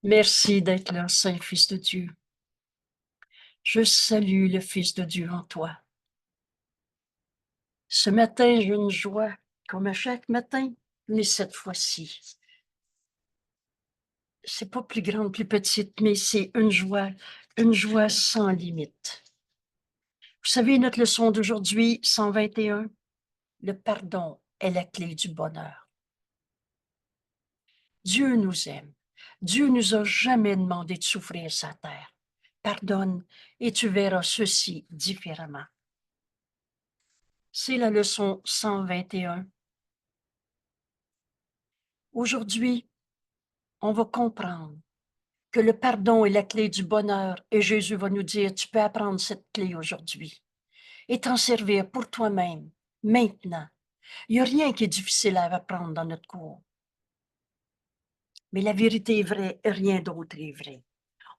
Merci d'être là, Saint Fils de Dieu. Je salue le Fils de Dieu en toi. Ce matin, j'ai une joie, comme à chaque matin, mais cette fois-ci, c'est pas plus grande, plus petite, mais c'est une joie sans limite. Vous savez, notre leçon d'aujourd'hui, 121, le pardon est la clé du bonheur. Dieu nous aime. Dieu nous a jamais demandé de souffrir sa terre. Pardonne et tu verras ceci différemment. C'est la leçon 121. Aujourd'hui, on va comprendre que le pardon est la clé du bonheur et Jésus va nous dire, tu peux apprendre cette clé aujourd'hui et t'en servir pour toi-même, maintenant. Il n'y a rien qui est difficile à apprendre dans notre cours. Mais la vérité est vraie et rien d'autre est vrai.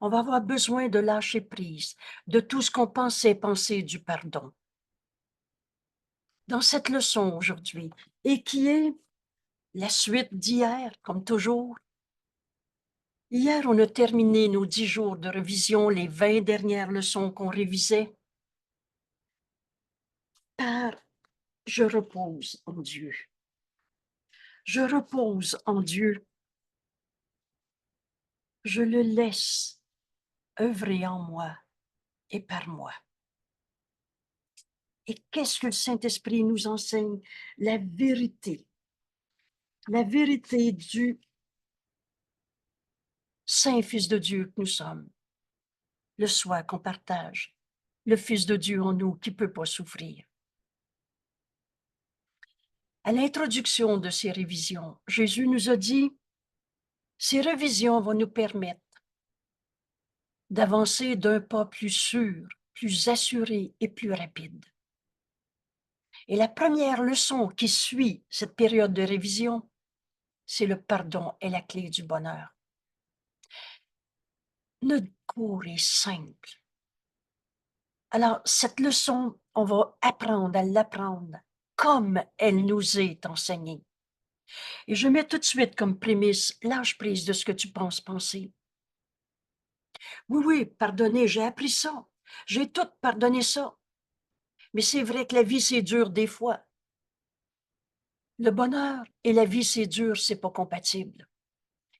On va avoir besoin de lâcher prise de tout ce qu'on pensait penser du pardon. Dans cette leçon aujourd'hui, et qui est la suite d'hier, comme toujours. Hier, on a terminé nos 10 jours de révision, les 20 dernières leçons qu'on révisait, par « Je repose en Dieu ». Je repose en Dieu. Je le laisse œuvrer en moi et par moi. Et qu'est-ce que le Saint-Esprit nous enseigne? La vérité du Saint-Fils de Dieu que nous sommes, le soi qu'on partage, le Fils de Dieu en nous qui ne peut pas souffrir. À l'introduction de ces révisions, Jésus nous a dit, ces révisions vont nous permettre d'avancer d'un pas plus sûr, plus assuré et plus rapide. Et la première leçon qui suit cette période de révision, c'est le pardon est la clé du bonheur. Notre cours est simple. Alors, cette leçon, on va apprendre à l'apprendre comme elle nous est enseignée. Et je mets tout de suite comme prémisse, lâche prise de ce que tu penses penser. Oui, pardonner, j'ai appris ça. J'ai tout pardonné ça. Mais c'est vrai que la vie, c'est dur des fois. Le bonheur et la vie, c'est dur, c'est pas compatible.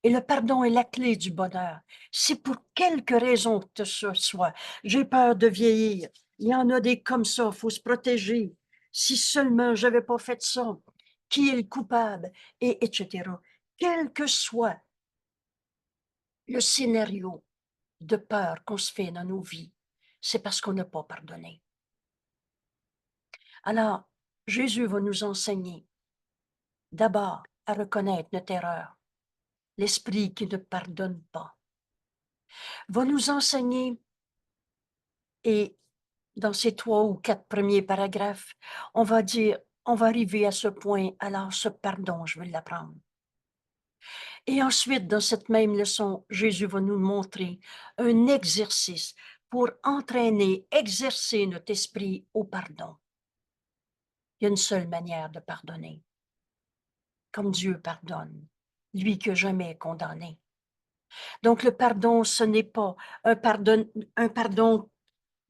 Et le pardon est la clé du bonheur. Si pour quelque raison que ce soit, j'ai peur de vieillir, il y en a des comme ça, il faut se protéger. Si seulement j'avais pas fait ça, qui est le coupable, et etc. Quel que soit le scénario de peur qu'on se fait dans nos vies, c'est parce qu'on n'a pas pardonné. Alors, Jésus va nous enseigner d'abord à reconnaître notre erreur, l'esprit qui ne pardonne pas. Va nous enseigner, et dans ces 3 ou 4 premiers paragraphes, on va dire, on va arriver à ce point, alors ce pardon, je vais l'apprendre. Et ensuite, dans cette même leçon, Jésus va nous montrer un exercice pour entraîner, exercer notre esprit au pardon. Il y a une seule manière de pardonner, comme Dieu pardonne, lui qui n'a jamais condamné. Donc le pardon, ce n'est pas un pardon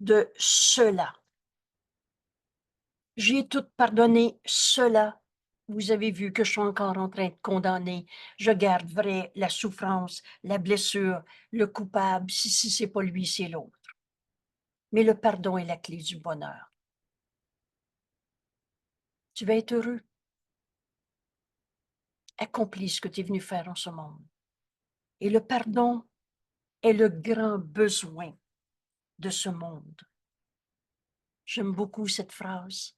de cela. J'ai tout pardonné cela. Vous avez vu que je suis encore en train de condamner. Je garde vrai la souffrance, la blessure, le coupable. Si c'est pas lui, c'est l'autre. Mais le pardon est la clé du bonheur. Tu vas être heureux. Accomplis ce que tu es venu faire en ce monde. Et le pardon est le grand besoin de ce monde. J'aime beaucoup cette phrase.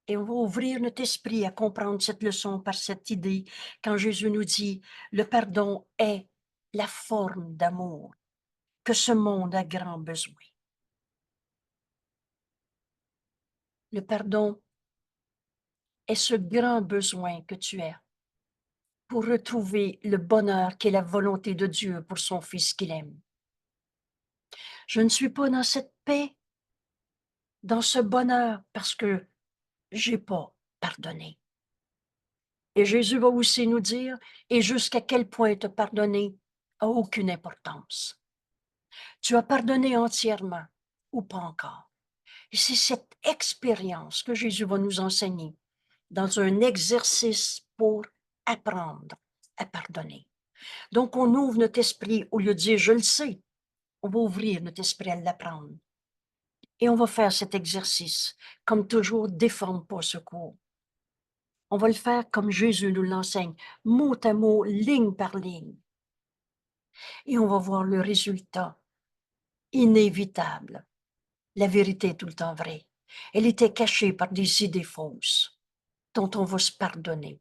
Et on va ouvrir notre esprit à comprendre cette leçon par cette idée quand Jésus nous dit, le pardon est la forme d'amour que ce monde a grand besoin. Le pardon est ce grand besoin que tu as pour retrouver le bonheur qui est la volonté de Dieu pour son Fils qu'il aime. Je ne suis pas dans cette paix, dans ce bonheur, parce que j'ai pas pardonné. Et Jésus va aussi nous dire, et jusqu'à quel point te pardonner, a aucune importance. Tu as pardonné entièrement ou pas encore. Et c'est cette expérience que Jésus va nous enseigner dans un exercice pour apprendre à pardonner. Donc, on ouvre notre esprit, au lieu de dire « je le sais », on va ouvrir notre esprit à l'apprendre. Et on va faire cet exercice, comme toujours, déforme pas ce cours. On va le faire comme Jésus nous l'enseigne, mot à mot, ligne par ligne. Et on va voir le résultat inévitable. La vérité est tout le temps vraie. Elle était cachée par des idées fausses dont on va se pardonner.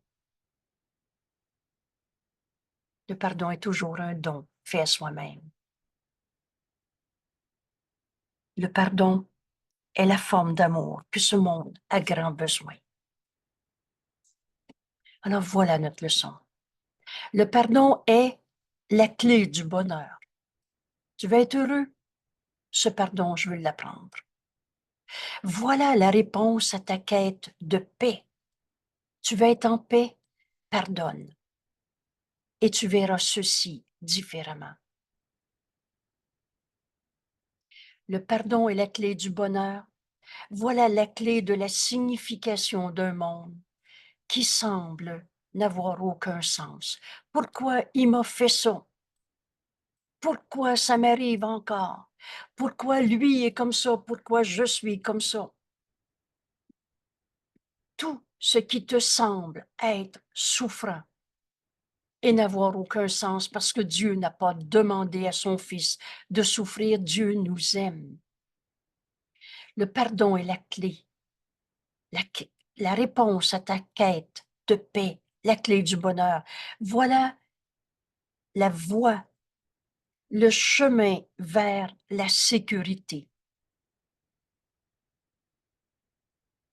Le pardon est toujours un don fait à soi-même. Le pardon est la forme d'amour que ce monde a grand besoin. Alors voilà notre leçon. Le pardon est la clé du bonheur. Tu veux être heureux? Ce pardon, je veux l'apprendre. Voilà la réponse à ta quête de paix. Tu veux être en paix? Pardonne. Et tu verras ceci différemment. Le pardon est la clé du bonheur. Voilà la clé de la signification d'un monde qui semble n'avoir aucun sens. Pourquoi il m'a fait ça? Pourquoi ça m'arrive encore? Pourquoi lui est comme ça? Pourquoi je suis comme ça? Tout ce qui te semble être souffrant et n'avoir aucun sens parce que Dieu n'a pas demandé à son Fils de souffrir. Dieu nous aime. Le pardon est la clé, la réponse à ta quête de paix, la clé du bonheur. Voilà la voie, le chemin vers la sécurité.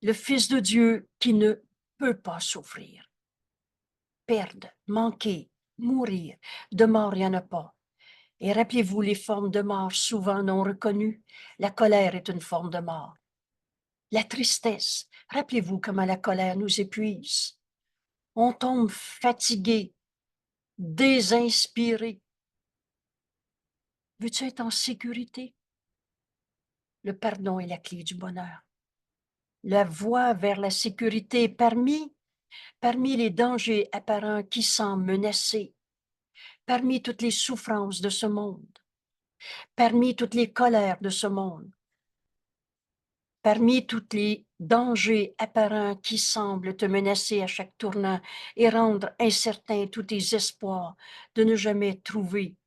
Le Fils de Dieu qui ne peut pas souffrir, perdre, manquer, mourir. De mort, il n'y en a pas. Et rappelez-vous les formes de mort souvent non reconnues. La colère est une forme de mort. La tristesse, rappelez-vous comment la colère nous épuise. On tombe fatigué, désinspiré. Veux-tu être en sécurité? Le pardon est la clé du bonheur. La voie vers la sécurité parmi les dangers apparents qui semblent menacés, parmi toutes les souffrances de ce monde, parmi toutes les colères de ce monde, parmi tous les dangers apparents qui semblent te menacer à chaque tournant et rendre incertain tous tes espoirs de ne jamais trouver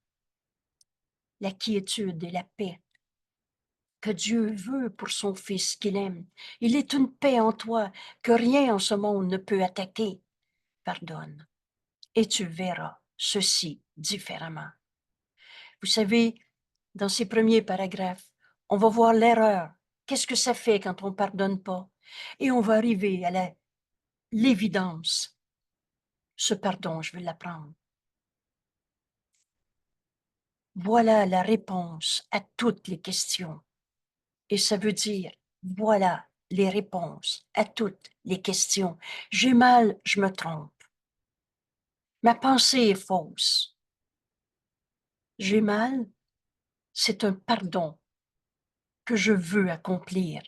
la quiétude et la paix que Dieu veut pour son Fils qu'il aime. Il est une paix en toi que rien en ce monde ne peut attaquer. Pardonne, et tu verras ceci différemment. Vous savez, dans ces premiers paragraphes, on va voir l'erreur. Qu'est-ce que ça fait quand on ne pardonne pas? Et on va arriver à l'évidence. Ce pardon, je vais l'apprendre. Voilà la réponse à toutes les questions. Et ça veut dire, voilà les réponses à toutes les questions. J'ai mal, je me trompe. Ma pensée est fausse. J'ai mal, c'est un pardon que je veux accomplir,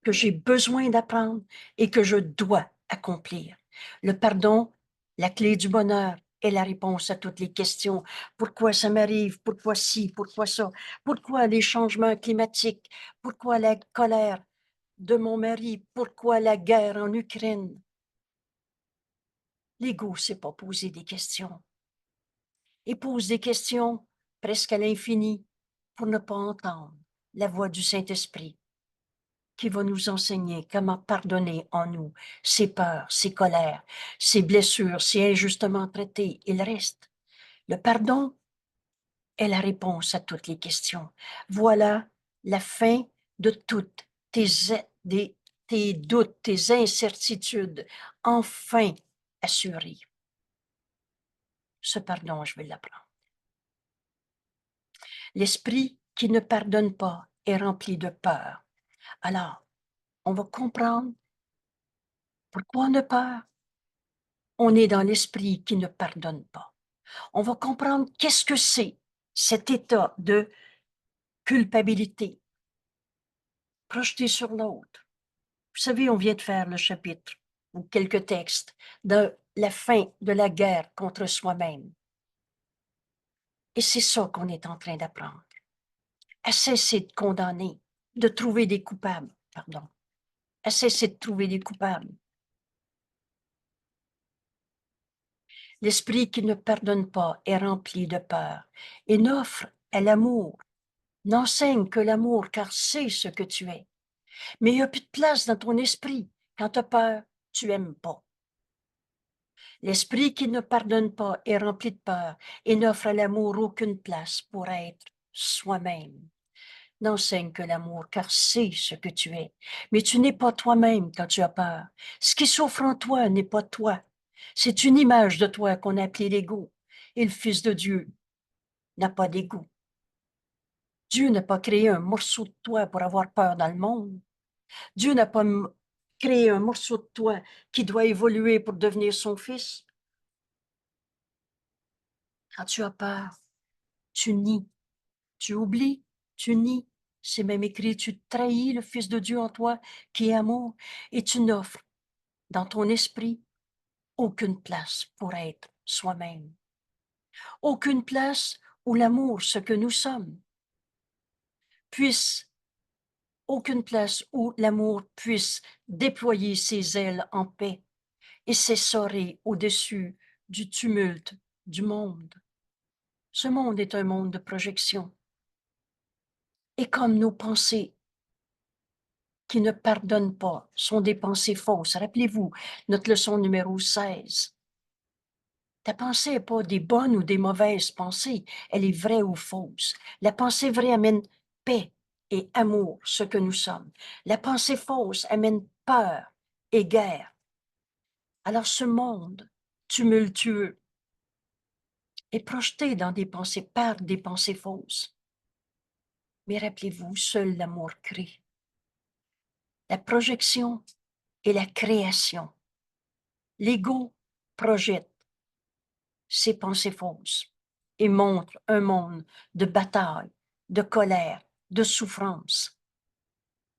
que j'ai besoin d'apprendre et que je dois accomplir. Le pardon, la clé du bonheur, est la réponse à toutes les questions. Pourquoi ça m'arrive? Pourquoi ci? Pourquoi ça? Pourquoi les changements climatiques? Pourquoi la colère de mon mari? Pourquoi la guerre en Ukraine? L'ego ne sait pas poser des questions. Il pose des questions presque à l'infini pour ne pas entendre la voix du Saint-Esprit qui va nous enseigner comment pardonner en nous ses peurs, ses colères, ses blessures, si injustement traitées, il reste. Le pardon est la réponse à toutes les questions. Voilà la fin de toutes tes doutes, tes incertitudes, enfin assurées. Ce pardon, je vais l'apprendre. L'esprit qui ne pardonne pas est rempli de peur. Alors, on va comprendre pourquoi on a peur. On est dans l'esprit qui ne pardonne pas. On va comprendre qu'est-ce que c'est cet état de culpabilité projeté sur l'autre. Vous savez, on vient de faire le chapitre ou quelques textes de la fin de la guerre contre soi-même. Et c'est ça qu'on est en train d'apprendre. À cesser de condamner, de trouver des coupables, pardon. À cesser de trouver des coupables. L'esprit qui ne pardonne pas est rempli de peur et n'offre à l'amour, n'enseigne que l'amour car c'est ce que tu es. Mais il n'y a plus de place dans ton esprit. Quand tu as peur, tu n'aimes pas. L'esprit qui ne pardonne pas est rempli de peur et n'offre à l'amour aucune place pour être soi-même. N'enseigne que l'amour, car c'est ce que tu es. Mais tu n'es pas toi-même quand tu as peur. Ce qui souffre en toi n'est pas toi. C'est une image de toi qu'on a appelée l'ego. Et le Fils de Dieu n'a pas d'ego. Dieu n'a pas créé un morceau de toi pour avoir peur dans le monde. Dieu n'a pas créé un morceau de toi qui doit évoluer pour devenir son fils. Quand tu as peur, tu nies, tu oublies, tu nies. C'est même écrit, tu trahis le Fils de Dieu en toi qui est amour et tu n'offres dans ton esprit aucune place pour être soi-même. Aucune place où l'amour, ce que nous sommes, puisse, aucune place où l'amour puisse déployer ses ailes en paix et s'essorer au-dessus du tumulte du monde. Ce monde est un monde de projection. Et comme nos pensées qui ne pardonnent pas sont des pensées fausses, rappelez-vous notre leçon numéro 16. Ta pensée n'est pas des bonnes ou des mauvaises pensées, elle est vraie ou fausse. La pensée vraie amène paix et amour, ce que nous sommes. La pensée fausse amène peur et guerre. Alors ce monde tumultueux est projeté dans des pensées par des pensées fausses. Mais rappelez-vous, seul l'amour crée. La projection et la création. L'ego projette ses pensées fausses et montre un monde de bataille, de colère, de souffrance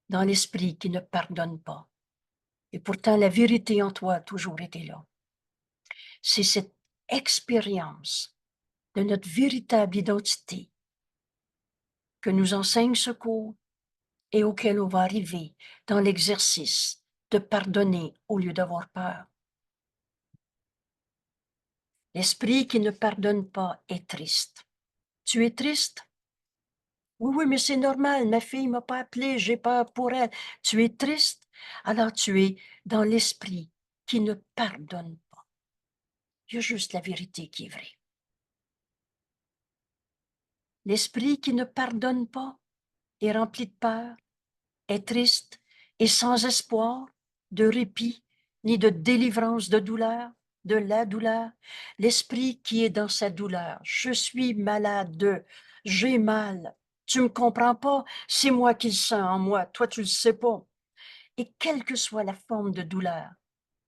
dans l'esprit qui ne pardonne pas. Et pourtant, la vérité en toi a toujours été là. C'est cette expérience de notre véritable identité que nous enseigne ce cours et auquel on va arriver dans l'exercice de pardonner au lieu d'avoir peur. L'esprit qui ne pardonne pas est triste. Tu es triste? Oui, oui, mais c'est normal, ma fille m'a pas appelé, j'ai peur pour elle. Tu es triste? Alors tu es dans l'esprit qui ne pardonne pas. Il y a juste la vérité qui est vraie. L'esprit qui ne pardonne pas est rempli de peur, est triste et sans espoir de répit, ni de délivrance de douleur, de la douleur. L'esprit qui est dans sa douleur. Je suis malade, j'ai mal. Tu me comprends pas? C'est moi qui le sens en moi. Toi, tu le sais pas. Et quelle que soit la forme de douleur,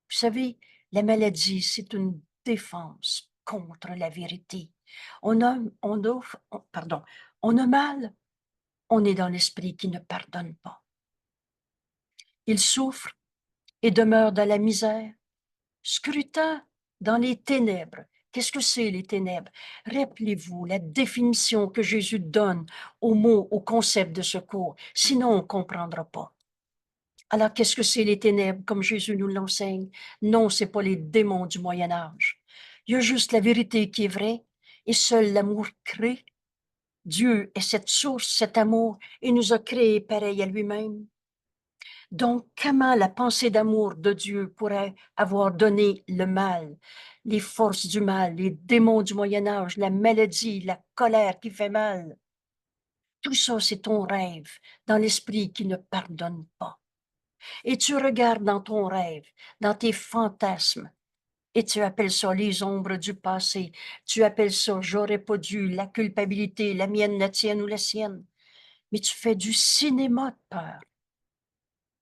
vous savez, la maladie, c'est une défense contre la vérité. Pardon, on a mal, on est dans l'esprit qui ne pardonne pas. Il souffre et demeure dans la misère, scrutant dans les ténèbres. Qu'est-ce que c'est les ténèbres? Rappelez-vous la définition que Jésus donne au mot, au concept de secours. Sinon, on ne comprendra pas. Alors, qu'est-ce que c'est les ténèbres, comme Jésus nous l'enseigne? Non, ce n'est pas les démons du Moyen Âge. Il y a juste la vérité qui est vraie et seul l'amour crée. Dieu est cette source, cet amour, et nous a créés pareil à lui-même. Donc, comment la pensée d'amour de Dieu pourrait avoir donné le mal, les forces du mal, les démons du Moyen Âge, la maladie, la colère qui fait mal? Tout ça, c'est ton rêve dans l'esprit qui ne pardonne pas. Et tu regardes dans ton rêve, dans tes fantasmes, et tu appelles ça les ombres du passé. Tu appelles ça j'aurais pas dû, la culpabilité, la mienne, la tienne ou la sienne. Mais tu fais du cinéma de peur.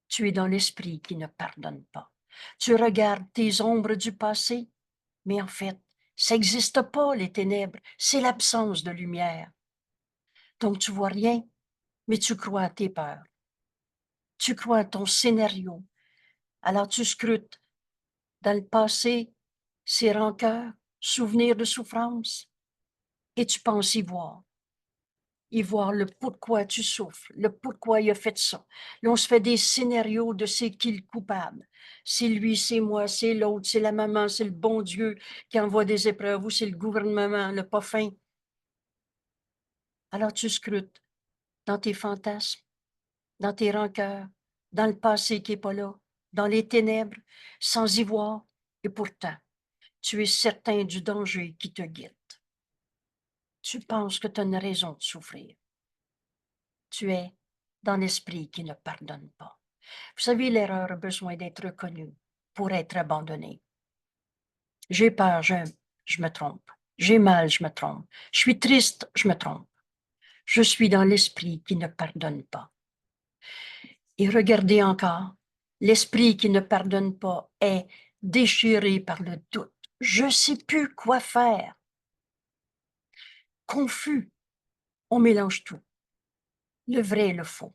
Tu es dans l'esprit qui ne pardonne pas. Tu regardes tes ombres du passé, mais en fait, ça n'existe pas, les ténèbres. C'est l'absence de lumière. Donc, tu vois rien, mais tu crois à tes peurs. Tu crois à ton scénario. Alors, tu scrutes dans le passé ces rancœurs, souvenirs de souffrance, et tu penses y voir le pourquoi tu souffres, le pourquoi il a fait ça. Là, on se fait des scénarios de c'est qui le coupable. C'est lui, c'est moi, c'est l'autre, c'est la maman, c'est le bon Dieu qui envoie des épreuves, ou c'est le gouvernement, le pas fin. Alors tu scrutes dans tes fantasmes, dans tes rancœurs, dans le passé qui n'est pas là, dans les ténèbres, sans y voir, et pourtant, tu es certain du danger qui te guette. Tu penses que tu as une raison de souffrir. Tu es dans l'esprit qui ne pardonne pas. Vous savez, l'erreur a besoin d'être reconnue pour être abandonnée. J'ai peur, je me trompe. J'ai mal, je me trompe. Je suis triste, je me trompe. Je suis dans l'esprit qui ne pardonne pas. Et regardez encore, l'esprit qui ne pardonne pas est déchiré par le doute. Je ne sais plus quoi faire. Confus, on mélange tout, le vrai et le faux.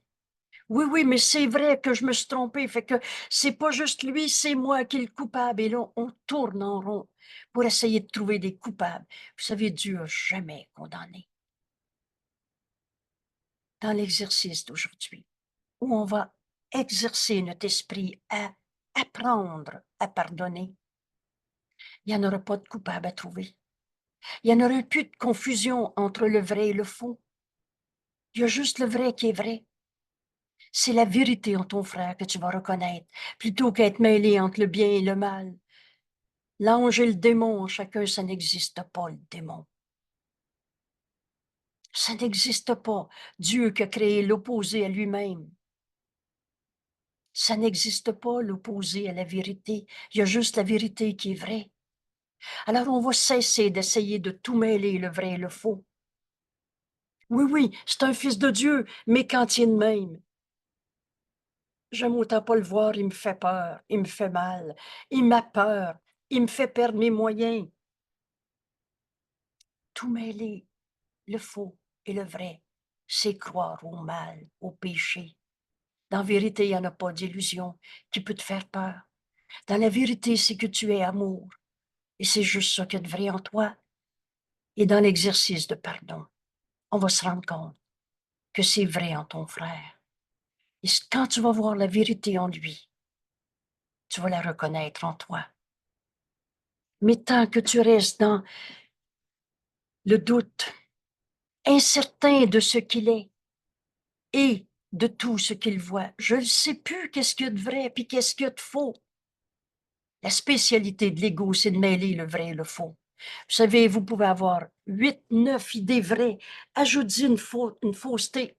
Oui, oui, mais c'est vrai que je me suis trompée, fait que c'est pas juste lui, c'est moi qui est le coupable. Et là, on tourne en rond pour essayer de trouver des coupables. Vous savez, Dieu n'a jamais condamné. Dans l'exercice d'aujourd'hui, où on va exercer notre esprit à apprendre à pardonner, il n'y en aura pas de coupable à trouver. Il n'y en aura plus de confusion entre le vrai et le faux. Il y a juste le vrai qui est vrai. C'est la vérité en ton frère que tu vas reconnaître, plutôt qu'être mêlé entre le bien et le mal. L'ange et le démon, chacun, ça n'existe pas, le démon. Ça n'existe pas. Dieu qui a créé l'opposé à lui-même. Ça n'existe pas, l'opposé à la vérité. Il y a juste la vérité qui est vraie. Alors, on va cesser d'essayer de tout mêler, le vrai et le faux. Oui, oui, c'est un fils de Dieu, mais quand il est de même, j'aime autant pas le voir, il me fait peur, il me fait mal, il m'a peur, il me fait perdre mes moyens. Tout mêler, le faux et le vrai, c'est croire au mal, au péché. Dans la vérité, il n'y en a pas d'illusion qui peut te faire peur. Dans la vérité, c'est que tu es amour. Et c'est juste ça qui est vrai en toi. Et dans l'exercice de pardon, on va se rendre compte que c'est vrai en ton frère. Et quand tu vas voir la vérité en lui, tu vas la reconnaître en toi. Mais tant que tu restes dans le doute, incertain de ce qu'il est et de tout ce qu'il voit, je ne sais plus qu'est-ce qu'il y a de vrai puis qu'est-ce qu'il y a de faux. La spécialité de l'ego, c'est de mêler le vrai et le faux. Vous savez, vous pouvez avoir 8, 9 idées vraies, ajoutez une fausseté.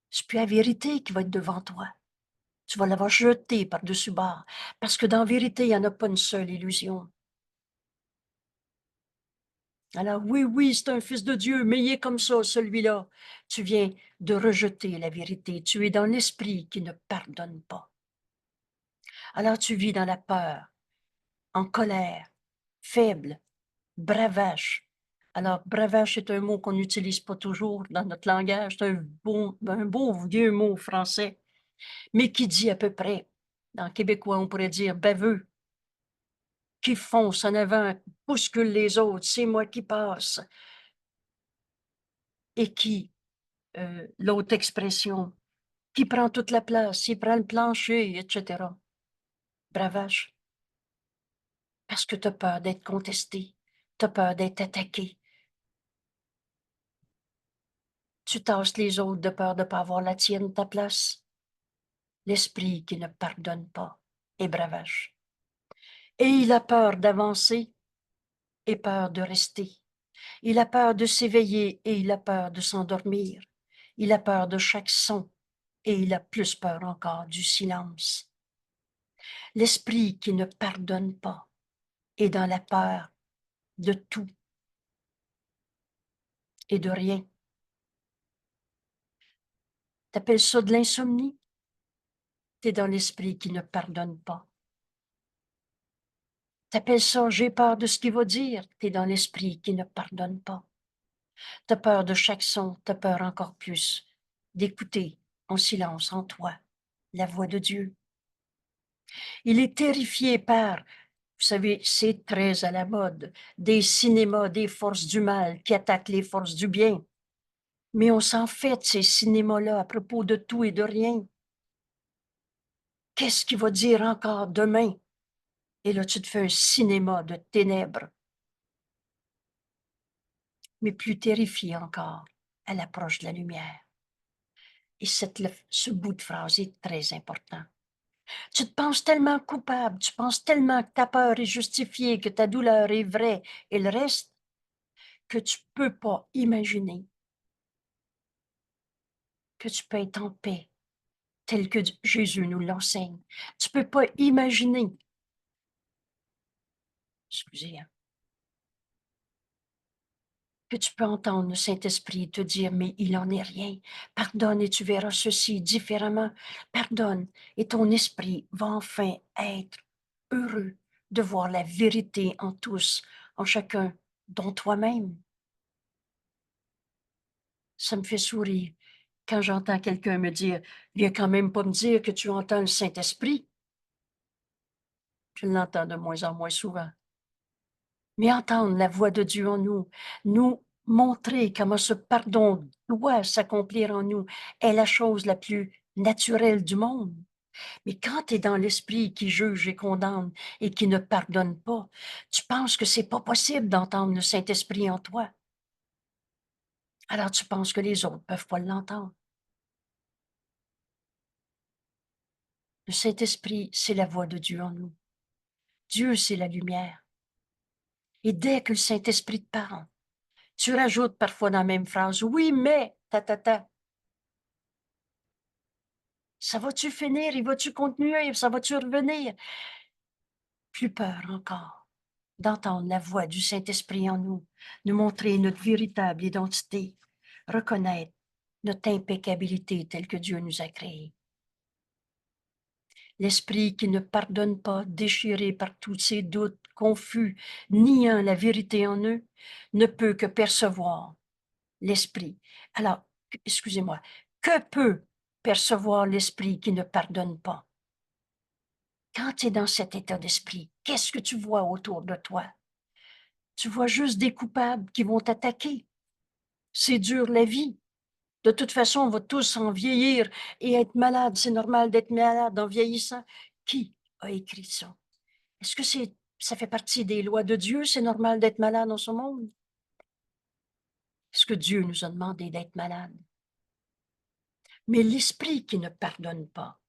C'est plus la vérité qui va être devant toi. Tu vas l'avoir jetée par-dessus bord, parce que dans la vérité, il n'y en a pas une seule illusion. Alors oui, oui, c'est un fils de Dieu, mais il est comme ça, celui-là. Tu viens de rejeter la vérité. Tu es dans l'esprit qui ne pardonne pas. Alors tu vis dans la peur, en colère, faible, bravache. Alors, bravache est un mot qu'on n'utilise pas toujours dans notre langage. C'est un beau vieux mot français, mais qui dit à peu près, dans le québécois, on pourrait dire baveux, qui fonce en avant, bouscule les autres, c'est moi qui passe. Et qui, l'autre expression, qui prend toute la place, il prend le plancher, etc. Bravache, parce que tu as peur d'être contesté, tu as peur d'être attaqué. Tu tasses les autres de peur de ne pas avoir la tienne, ta place. L'esprit qui ne pardonne pas est bravache. Et il a peur d'avancer et peur de rester. Il a peur de s'éveiller et il a peur de s'endormir. Il a peur de chaque son et il a plus peur encore du silence. L'esprit qui ne pardonne pas est dans la peur de tout et de rien. T'appelles ça de l'insomnie? T'es dans l'esprit qui ne pardonne pas. T'appelles ça j'ai peur de ce qu'il va dire? T'es dans l'esprit qui ne pardonne pas. Tu as peur de chaque son, tu as peur encore plus d'écouter en silence en toi la voix de Dieu. Il est terrifié par, vous savez, c'est très à la mode, des cinémas des forces du mal qui attaquent les forces du bien. Mais on s'en fait de ces cinémas-là à propos de tout et de rien. Qu'est-ce qu'il va dire encore demain? Et là, tu te fais un cinéma de ténèbres. Mais plus terrifié encore à l'approche de la lumière. Et ce bout de phrase est très important. Tu te penses tellement coupable, tu penses tellement que ta peur est justifiée, que ta douleur est vraie et le reste, que tu ne peux pas imaginer que tu peux être en paix, tel que Jésus nous l'enseigne. Tu ne peux pas imaginer, excusez, hein, que tu peux entendre le Saint-Esprit te dire, mais il n'en est rien. Pardonne et tu verras ceci différemment. Pardonne et ton esprit va enfin être heureux de voir la vérité en tous, en chacun, dont toi-même. Ça me fait sourire quand j'entends quelqu'un me dire, viens quand même pas me dire que tu entends le Saint-Esprit. Je l'entends de moins en moins souvent. Mais entendre la voix de Dieu en nous, nous montrer comment ce pardon doit s'accomplir en nous, est la chose la plus naturelle du monde. Mais quand tu es dans l'esprit qui juge et condamne et qui ne pardonne pas, tu penses que c'est pas possible d'entendre le Saint-Esprit en toi. Alors tu penses que les autres peuvent pas l'entendre. Le Saint-Esprit, c'est la voix de Dieu en nous. Dieu, c'est la lumière. Et dès que le Saint-Esprit te parle, tu rajoutes parfois dans la même phrase, oui, mais, ta. Ça va-tu finir? Il va-tu continuer? Ça va-tu revenir? Plus peur encore d'entendre la voix du Saint-Esprit en nous, nous montrer notre véritable identité, reconnaître notre impeccabilité telle que Dieu nous a créés. L'esprit qui ne pardonne pas, déchiré par tous ces doutes, confus, niant la vérité en eux, ne peut que percevoir l'esprit. Alors, excusez-moi, que peut percevoir l'esprit qui ne pardonne pas? Quand tu es dans cet état d'esprit, qu'est-ce que tu vois autour de toi? Tu vois juste des coupables qui vont t'attaquer. C'est dur la vie. De toute façon, on va tous en vieillir et être malade. C'est normal d'être malade en vieillissant. Qui a écrit ça? Est-ce que ça fait partie des lois de Dieu? C'est normal d'être malade dans ce monde? Est-ce que Dieu nous a demandé d'être malades? Mais l'esprit qui ne pardonne pas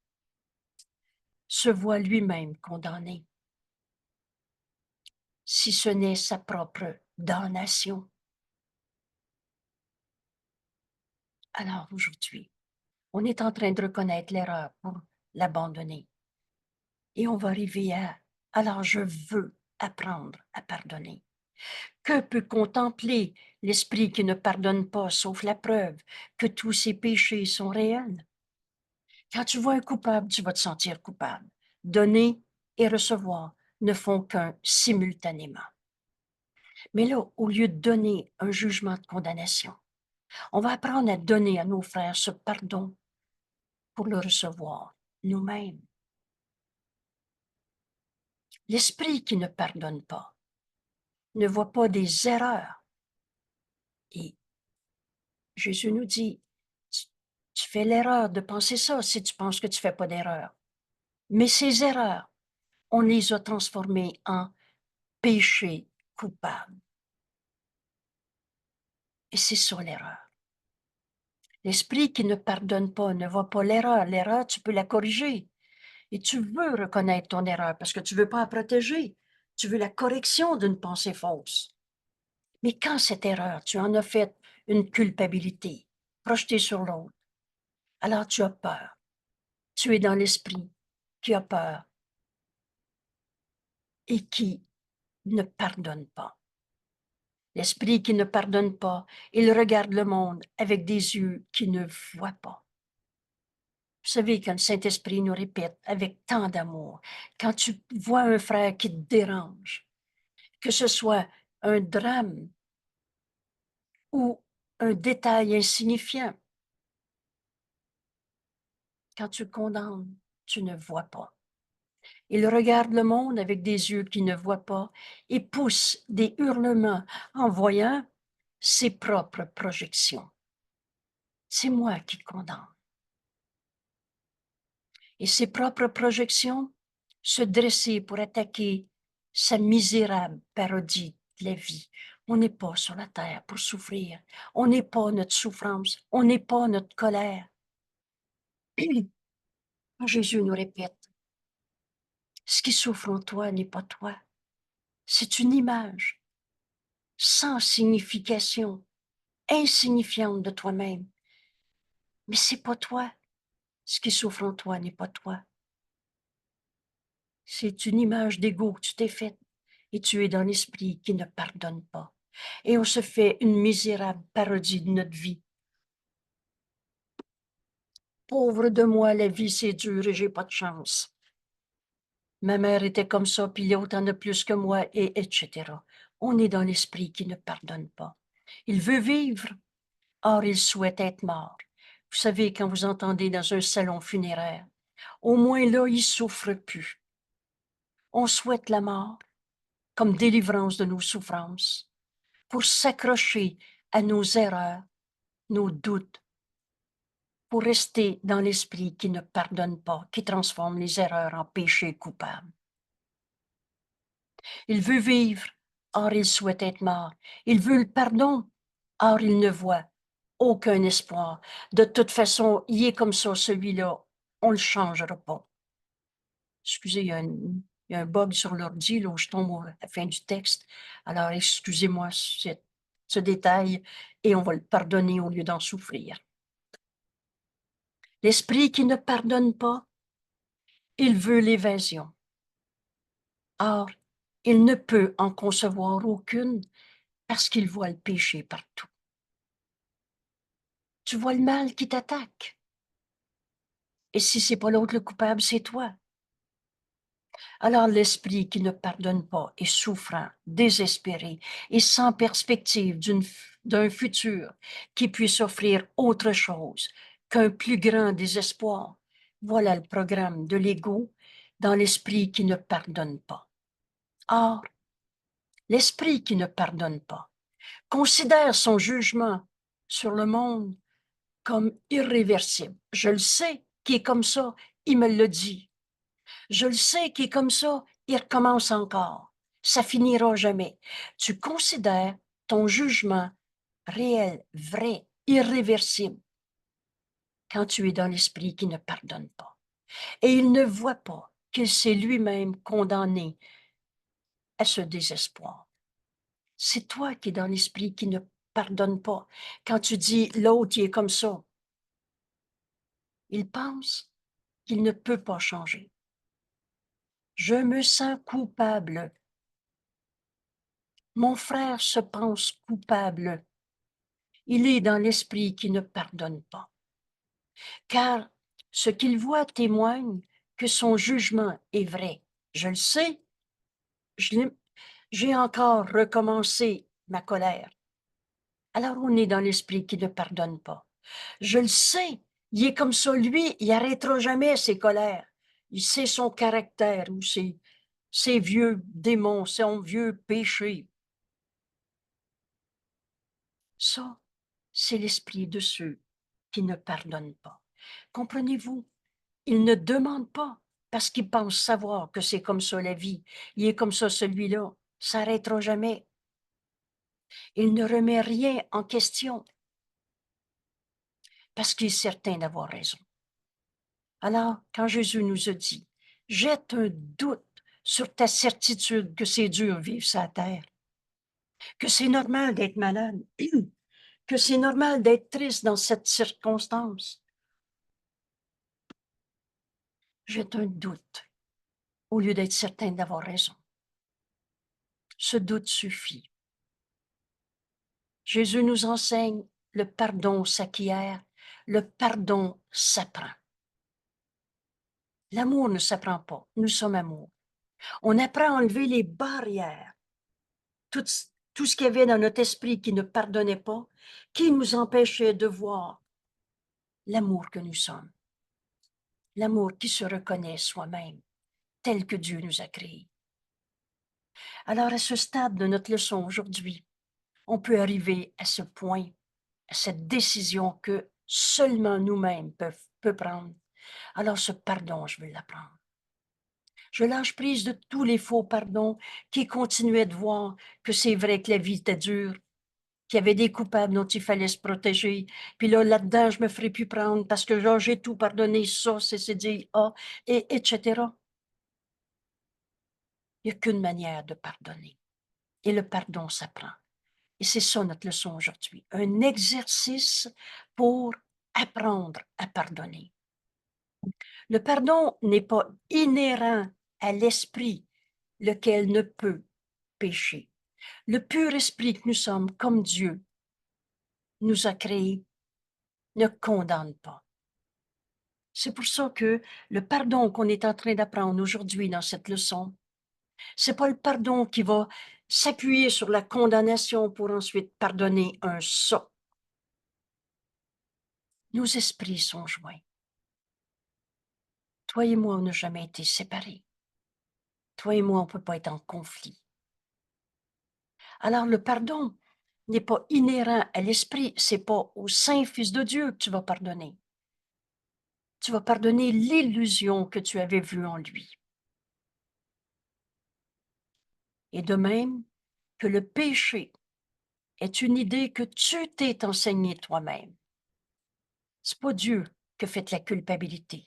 se voit lui-même condamné, si ce n'est sa propre damnation. Alors aujourd'hui, on est en train de reconnaître l'erreur pour l'abandonner. Et on va arriver à, alors je veux apprendre à pardonner. Que peut contempler l'esprit qui ne pardonne pas, sauf la preuve que tous ses péchés sont réels? Quand tu vois un coupable, tu vas te sentir coupable. Donner et recevoir ne font qu'un simultanément. Mais là, au lieu de donner un jugement de condamnation, on va apprendre à donner à nos frères ce pardon pour le recevoir nous-mêmes. L'esprit qui ne pardonne pas ne voit pas des erreurs. Et Jésus nous dit, tu fais l'erreur de penser ça si tu penses que tu ne fais pas d'erreur. Mais ces erreurs, on les a transformées en péchés coupables. Et c'est ça l'erreur. L'esprit qui ne pardonne pas ne voit pas l'erreur. L'erreur, tu peux la corriger. Et tu veux reconnaître ton erreur parce que tu ne veux pas la protéger. Tu veux la correction d'une pensée fausse. Mais quand cette erreur, tu en as fait une culpabilité projetée sur l'autre, alors tu as peur. Tu es dans l'esprit qui a peur et qui ne pardonne pas. L'esprit qui ne pardonne pas, il regarde le monde avec des yeux qui ne voient pas. Vous savez, quand le Saint-Esprit nous répète avec tant d'amour, quand tu vois un frère qui te dérange, que ce soit un drame ou un détail insignifiant. Quand tu condamnes, tu ne vois pas. Il regarde le monde avec des yeux qui ne voient pas et pousse des hurlements en voyant ses propres projections. C'est moi qui condamne. Et ses propres projections se dresser pour attaquer sa misérable parodie de la vie. On n'est pas sur la terre pour souffrir. On n'est pas notre souffrance. On n'est pas notre colère. Jésus nous répète, ce qui souffre en toi n'est pas toi. C'est une image sans signification, insignifiante de toi-même. Mais c'est pas toi. Ce qui souffre en toi n'est pas toi. C'est une image d'ego que tu t'es faite et tu es dans l'esprit qui ne pardonne pas. Et on se fait une misérable parodie de notre vie. Pauvre de moi, la vie c'est dur et j'ai pas de chance. Ma mère était comme ça, puis l'autre en a plus que moi, et etc. On est dans l'esprit qui ne pardonne pas. Il veut vivre, or il souhaite être mort. Vous savez, quand vous entendez dans un salon funéraire, au moins là, il souffre plus. On souhaite la mort comme délivrance de nos souffrances, pour s'accrocher à nos erreurs, nos doutes, pour rester dans l'esprit qui ne pardonne pas, qui transforme les erreurs en péchés coupables. Il veut vivre, or il souhaite être mort. Il veut le pardon, or il ne voit aucun espoir. De toute façon, il est comme ça, celui-là. On ne le changera pas. Excusez, il y a un bug sur l'ordi, là où je tombe à la fin du texte. Alors, excusez-moi ce détail et on va le pardonner au lieu d'en souffrir. L'esprit qui ne pardonne pas, il veut l'évasion. Or, il ne peut en concevoir aucune parce qu'il voit le péché partout. Tu vois le mal qui t'attaque. Et si c'est pas l'autre le coupable, c'est toi. Alors l'esprit qui ne pardonne pas est souffrant, désespéré et sans perspective d'un futur qui puisse offrir autre chose qu'un plus grand désespoir. Voilà le programme de l'ego dans l'esprit qui ne pardonne pas. Or, l'esprit qui ne pardonne pas considère son jugement sur le monde comme irréversible. Je le sais qui est comme ça, il me le dit. Je le sais qu'il est comme ça, il recommence encore. Ça finira jamais. Tu considères ton jugement réel, vrai, irréversible quand tu es dans l'esprit qui ne pardonne pas. Et il ne voit pas qu'il s'est lui-même condamné à ce désespoir. C'est toi qui es dans l'esprit qui ne pardonne pas. Quand tu dis l'autre, il est comme ça, il pense qu'il ne peut pas changer. Je me sens coupable. Mon frère se pense coupable. Il est dans l'esprit qui ne pardonne pas. Car ce qu'il voit témoigne que son jugement est vrai. Je le sais, j'ai encore recommencé ma colère. Alors on est dans l'esprit qui ne pardonne pas. Je le sais, il est comme ça, lui, il n'arrêtera jamais ses colères. Il sait son caractère ou ses vieux démons, son vieux péché. Ça, c'est l'esprit de ceux qui ne pardonnent pas. Comprenez-vous? Ils ne demandent pas parce qu'ils pensent savoir que c'est comme ça la vie. Il est comme ça celui-là. Ça n'arrêtera jamais. Il ne remet rien en question parce qu'il est certain d'avoir raison. Alors, quand Jésus nous a dit, jette un doute sur ta certitude que c'est dur vivre sur la terre, que c'est normal d'être malade, que c'est normal d'être triste dans cette circonstance, jette un doute au lieu d'être certain d'avoir raison. Ce doute suffit. Jésus nous enseigne le pardon s'acquiert, le pardon s'apprend. L'amour ne s'apprend pas, nous sommes amour. On apprend à enlever les barrières, toutes tout ce qu'il y avait dans notre esprit qui ne pardonnait pas, qui nous empêchait de voir l'amour que nous sommes, l'amour qui se reconnaît soi-même, tel que Dieu nous a créés. Alors, à ce stade de notre leçon aujourd'hui, on peut arriver à ce point, à cette décision que seulement nous-mêmes peut prendre. Alors, ce pardon, je veux l'apprendre. Je lâche prise de tous les faux pardons qui continuaient de voir que c'est vrai que la vie était dure, qu'il y avait des coupables dont il fallait se protéger. Puis là, là-dedans, je me ferai plus prendre parce que là, j'ai tout pardonné, ça, c'est dit, ah, et etc. Il n'y a qu'une manière de pardonner. Et le pardon s'apprend. Et c'est ça notre leçon aujourd'hui. Un exercice pour apprendre à pardonner. Le pardon n'est pas inhérent à l'esprit, lequel ne peut pécher. Le pur esprit que nous sommes, comme Dieu nous a créés, ne condamne pas. C'est pour ça que le pardon qu'on est en train d'apprendre aujourd'hui dans cette leçon, c'est pas le pardon qui va s'appuyer sur la condamnation pour ensuite pardonner un ça. Nos esprits sont joints. Toi et moi, on n'a jamais été séparés. Toi et moi, on ne peut pas être en conflit. Alors, le pardon n'est pas inhérent à l'esprit, c'est pas au Saint-Fils de Dieu que tu vas pardonner. Tu vas pardonner l'illusion que tu avais vue en lui. Et de même que le péché est une idée que tu t'es enseignée toi-même. C'est pas Dieu qui a fait la culpabilité.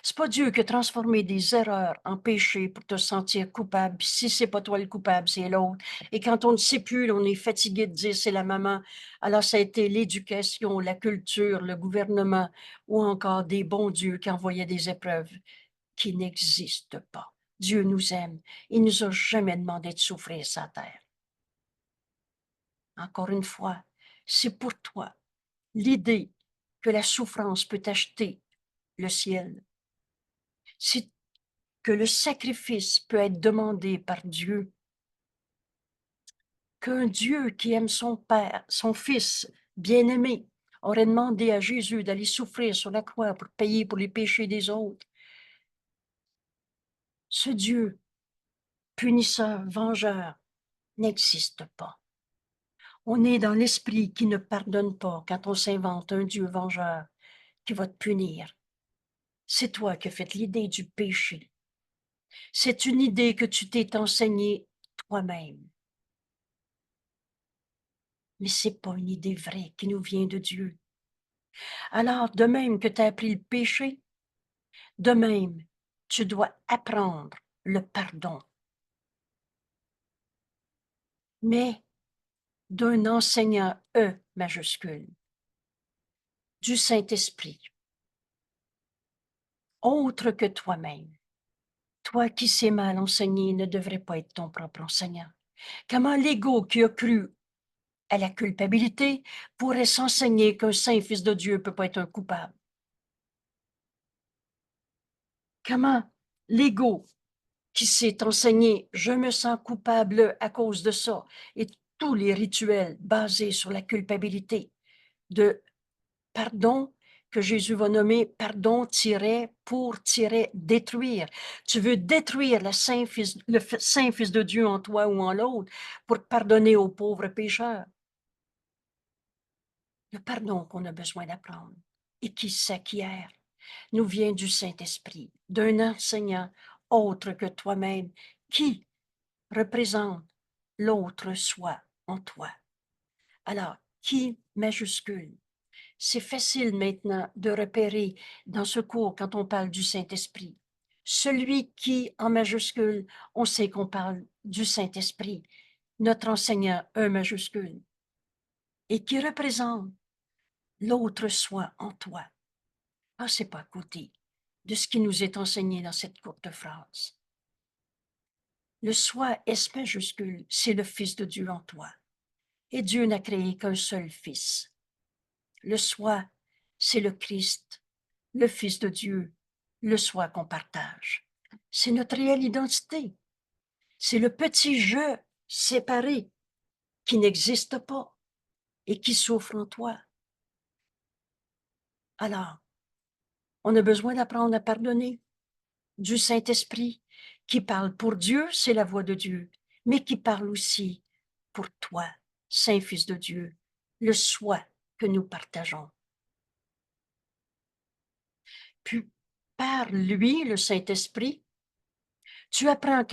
C'est pas Dieu qui a transformé des erreurs en péché pour te sentir coupable. Puis si c'est pas toi le coupable, c'est l'autre. Et quand on ne sait plus, on est fatigué de dire c'est la maman. Alors ça a été l'éducation, la culture, le gouvernement ou encore des bons dieux qui envoyaient des épreuves qui n'existent pas. Dieu nous aime. Il nous a jamais demandé de souffrir sa terre. Encore une fois, c'est pour toi l'idée que la souffrance peut acheter le ciel. C'est que le sacrifice peut être demandé par Dieu, qu'un Dieu qui aime son Père, son Fils bien-aimé, aurait demandé à Jésus d'aller souffrir sur la croix pour payer pour les péchés des autres. Ce Dieu, punisseur, vengeur, n'existe pas. On est dans l'esprit qui ne pardonne pas quand on s'invente un Dieu vengeur qui va te punir. C'est toi qui as fait l'idée du péché. C'est une idée que tu t'es enseignée toi-même. Mais c'est pas une idée vraie qui nous vient de Dieu. Alors, de même que tu as appris le péché, de même, tu dois apprendre le pardon. Mais d'un enseignant E majuscule, du Saint-Esprit, autre que toi-même. Toi qui sais mal enseigner ne devrais pas être ton propre enseignant. Comment l'ego qui a cru à la culpabilité pourrait s'enseigner qu'un saint fils de Dieu ne peut pas être un coupable? Comment l'ego qui s'est enseigné je me sens coupable à cause de ça et tous les rituels basés sur la culpabilité de pardon que Jésus va nommer pardon pour détruire. Tu veux détruire le Saint-Fils de Dieu en toi ou en l'autre pour pardonner aux pauvres pécheurs. Le pardon qu'on a besoin d'apprendre et qui s'acquiert nous vient du Saint-Esprit, d'un enseignant autre que toi-même qui représente l'autre soi en toi. Alors, qui majuscule? C'est facile maintenant de repérer dans ce cours quand on parle du Saint-Esprit. Celui qui, en majuscule, on sait qu'on parle du Saint-Esprit, notre enseignant, un majuscule, et qui représente l'autre soi en toi. Passez pas à côté de ce qui nous est enseigné dans cette courte phrase. Le soi S majuscule, c'est le Fils de Dieu en toi. Et Dieu n'a créé qu'un seul Fils. Le soi, c'est le Christ, le Fils de Dieu, le soi qu'on partage. C'est notre réelle identité. C'est le petit je séparé qui n'existe pas et qui souffre en toi. Alors, on a besoin d'apprendre à pardonner du Saint-Esprit qui parle pour Dieu, c'est la voix de Dieu, mais qui parle aussi pour toi, Saint-Fils de Dieu, le soi que nous partageons. Puis, par lui, le Saint-Esprit, tu apprends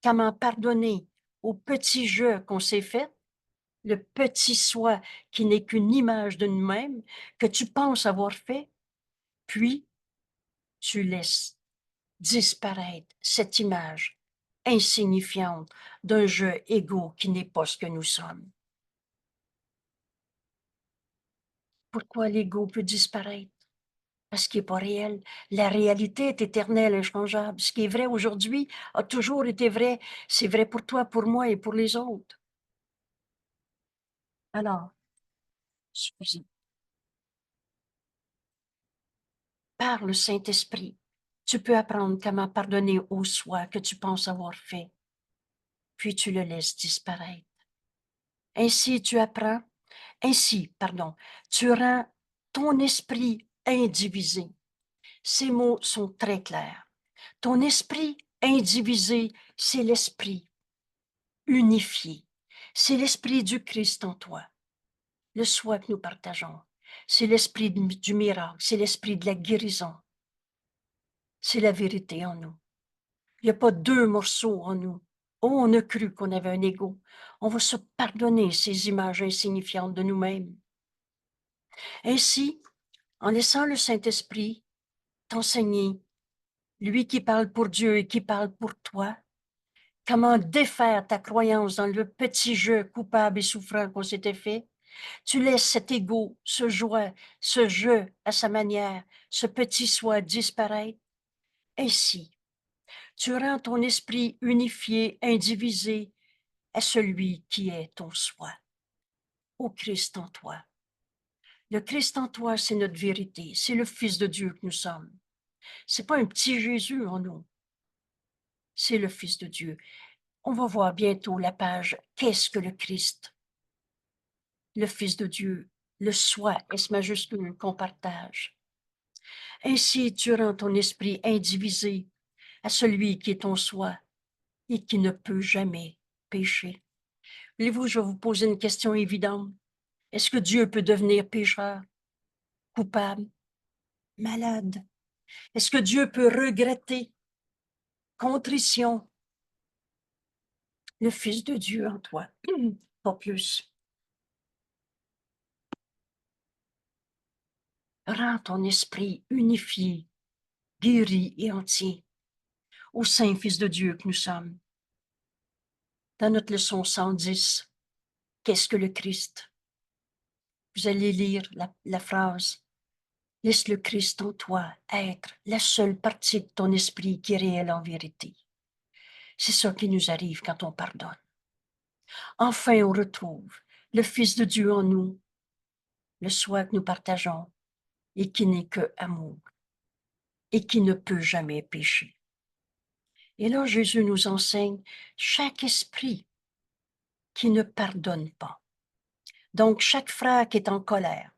comment pardonner au petit jeu qu'on s'est fait, le petit soi qui n'est qu'une image de nous-mêmes, que tu penses avoir fait, puis tu laisses disparaître cette image insignifiante d'un jeu égaux qui n'est pas ce que nous sommes. Pourquoi l'ego peut disparaître? Parce qu'il n'est pas réel. La réalité est éternelle, inchangeable. Ce qui est vrai aujourd'hui a toujours été vrai. C'est vrai pour toi, pour moi et pour les autres. Alors, excusez, par le Saint-Esprit, tu peux apprendre comment pardonner au soi que tu penses avoir fait, puis tu le laisses disparaître. Ainsi, tu rends ton esprit indivisé. Ces mots sont très clairs. Ton esprit indivisé, c'est l'esprit unifié. C'est l'esprit du Christ en toi, le soi que nous partageons. C'est l'esprit du miracle, c'est l'esprit de la guérison. C'est la vérité en nous. Il n'y a pas deux morceaux en nous. Oh, on a cru qu'on avait un ego. On va se pardonner ces images insignifiantes de nous-mêmes. Ainsi, en laissant le Saint-Esprit t'enseigner, lui qui parle pour Dieu et qui parle pour toi, comment défaire ta croyance dans le petit jeu coupable et souffrant qu'on s'était fait, tu laisses cet ego, ce jeu à sa manière, ce petit soi disparaître. Ainsi, tu rends ton esprit unifié, indivisé à celui qui est ton soi, au Christ en toi. Le Christ en toi, c'est notre vérité, c'est le Fils de Dieu que nous sommes. C'est pas un petit Jésus en nous, c'est le Fils de Dieu. On va voir bientôt la page Qu'est-ce que le Christ? Le Fils de Dieu, le soi, S majuscule qu'on partage. Ainsi, tu rends ton esprit indivisé à celui qui est ton soi et qui ne peut jamais pécher. Voulez-vous, je vais vous poser une question évidente. Est-ce que Dieu peut devenir pécheur, coupable, malade? Est-ce que Dieu peut regretter, contrition, le Fils de Dieu en toi? Pas plus. Rends ton esprit unifié, guéri et entier au Saint-Fils de Dieu que nous sommes. Dans notre leçon 110, Qu'est-ce que le Christ? Vous allez lire la phrase Laisse le Christ en toi être la seule partie de ton esprit qui est réelle en vérité. C'est ça qui nous arrive quand on pardonne. Enfin, on retrouve le Fils de Dieu en nous, le soi que nous partageons et qui n'est que amour et qui ne peut jamais pécher. Et là, Jésus nous enseigne chaque esprit qui ne pardonne pas. Donc, chaque frère qui est en colère,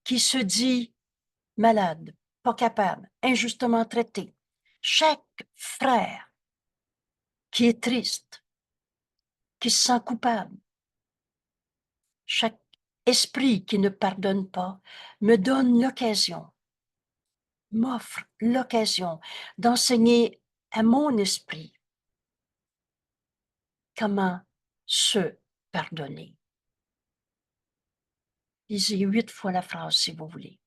qui se dit malade, pas capable, injustement traité, chaque frère qui est triste, qui se sent coupable, chaque esprit qui ne pardonne pas, me donne l'occasion, m'offre l'occasion d'enseigner à mon esprit comment se pardonner. Lisez 8 fois la phrase si vous voulez.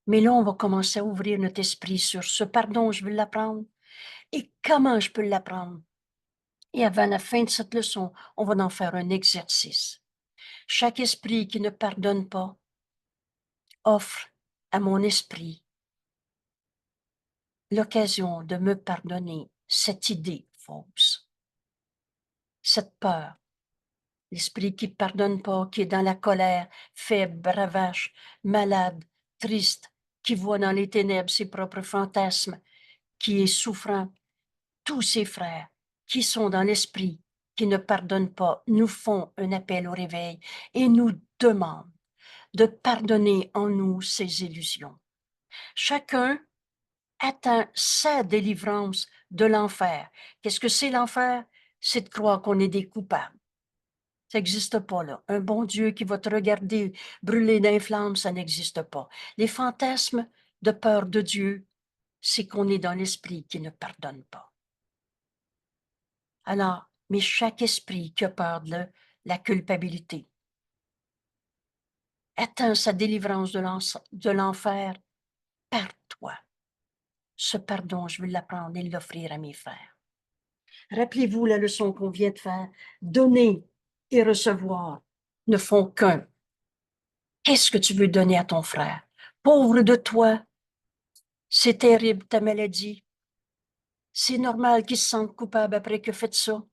Mais là, on va commencer à ouvrir notre esprit sur ce pardon, je veux l'apprendre et comment je peux l'apprendre. Et avant la fin de cette leçon, on va en faire un exercice. Chaque esprit qui ne pardonne pas offre à mon esprit l'occasion de me pardonner cette idée fausse, cette peur. L'esprit qui ne pardonne pas, qui est dans la colère, faible, bravache, malade, triste, qui voit dans les ténèbres ses propres fantasmes, qui est souffrant, tous ses frères qui sont dans l'esprit qui ne pardonnent pas nous font un appel au réveil et nous demandent de pardonner en nous ces illusions. Chacun atteint sa délivrance de l'enfer. Qu'est-ce que c'est l'enfer? C'est de croire qu'on est des coupables. Ça n'existe pas, là. Un bon Dieu qui va te regarder brûler d'un flamme, ça n'existe pas. Les fantasmes de peur de Dieu, c'est qu'on est dans l'esprit qui ne pardonne pas. Alors, mais chaque esprit qui a peur de la culpabilité atteint sa délivrance de l'enfer par toi. Ce pardon, je veux l'apprendre et l'offrir à mes frères. Rappelez-vous la leçon qu'on vient de faire. Donner et recevoir ne font qu'un. Qu'est-ce que tu veux donner à ton frère? Pauvre de toi, c'est terrible ta maladie. C'est normal qu'il se sente coupable après que fait ça.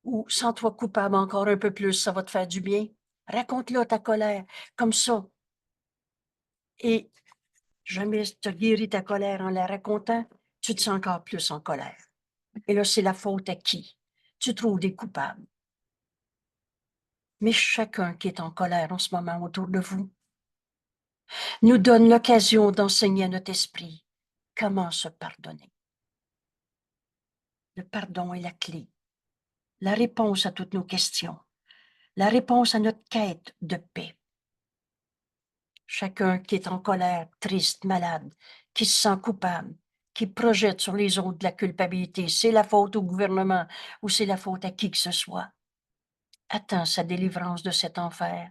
Ou sens-toi coupable encore un peu plus, ça va te faire du bien. Raconte-le ta colère, comme ça. Et jamais tu guéris ta colère en la racontant, tu te sens encore plus en colère. Et là, c'est la faute à qui? Tu trouves des coupables. Mais chacun qui est en colère en ce moment autour de vous nous donne l'occasion d'enseigner à notre esprit comment se pardonner. Le pardon est la clé, la réponse à toutes nos questions, la réponse à notre quête de paix. Chacun qui est en colère, triste, malade, qui se sent coupable, qui projette sur les autres de la culpabilité, c'est la faute au gouvernement ou c'est la faute à qui que ce soit, attend sa délivrance de cet enfer.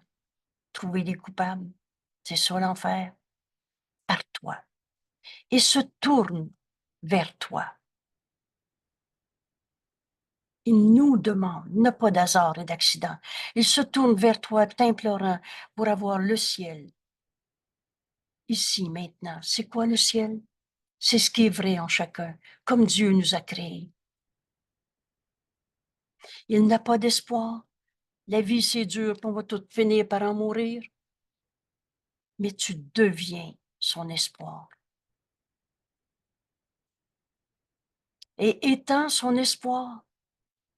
Trouver des coupables, c'est ça l'enfer, par toi. Et se tourne vers toi. Il nous demande, n'a pas d'hasard et d'accident. Il se tourne vers toi, t'implorant pour avoir le ciel. Ici, maintenant, c'est quoi le ciel? C'est ce qui est vrai en chacun, comme Dieu nous a créés. Il n'a pas d'espoir. La vie, c'est dur, on va tout finir par en mourir. Mais tu deviens son espoir. Et étant son espoir,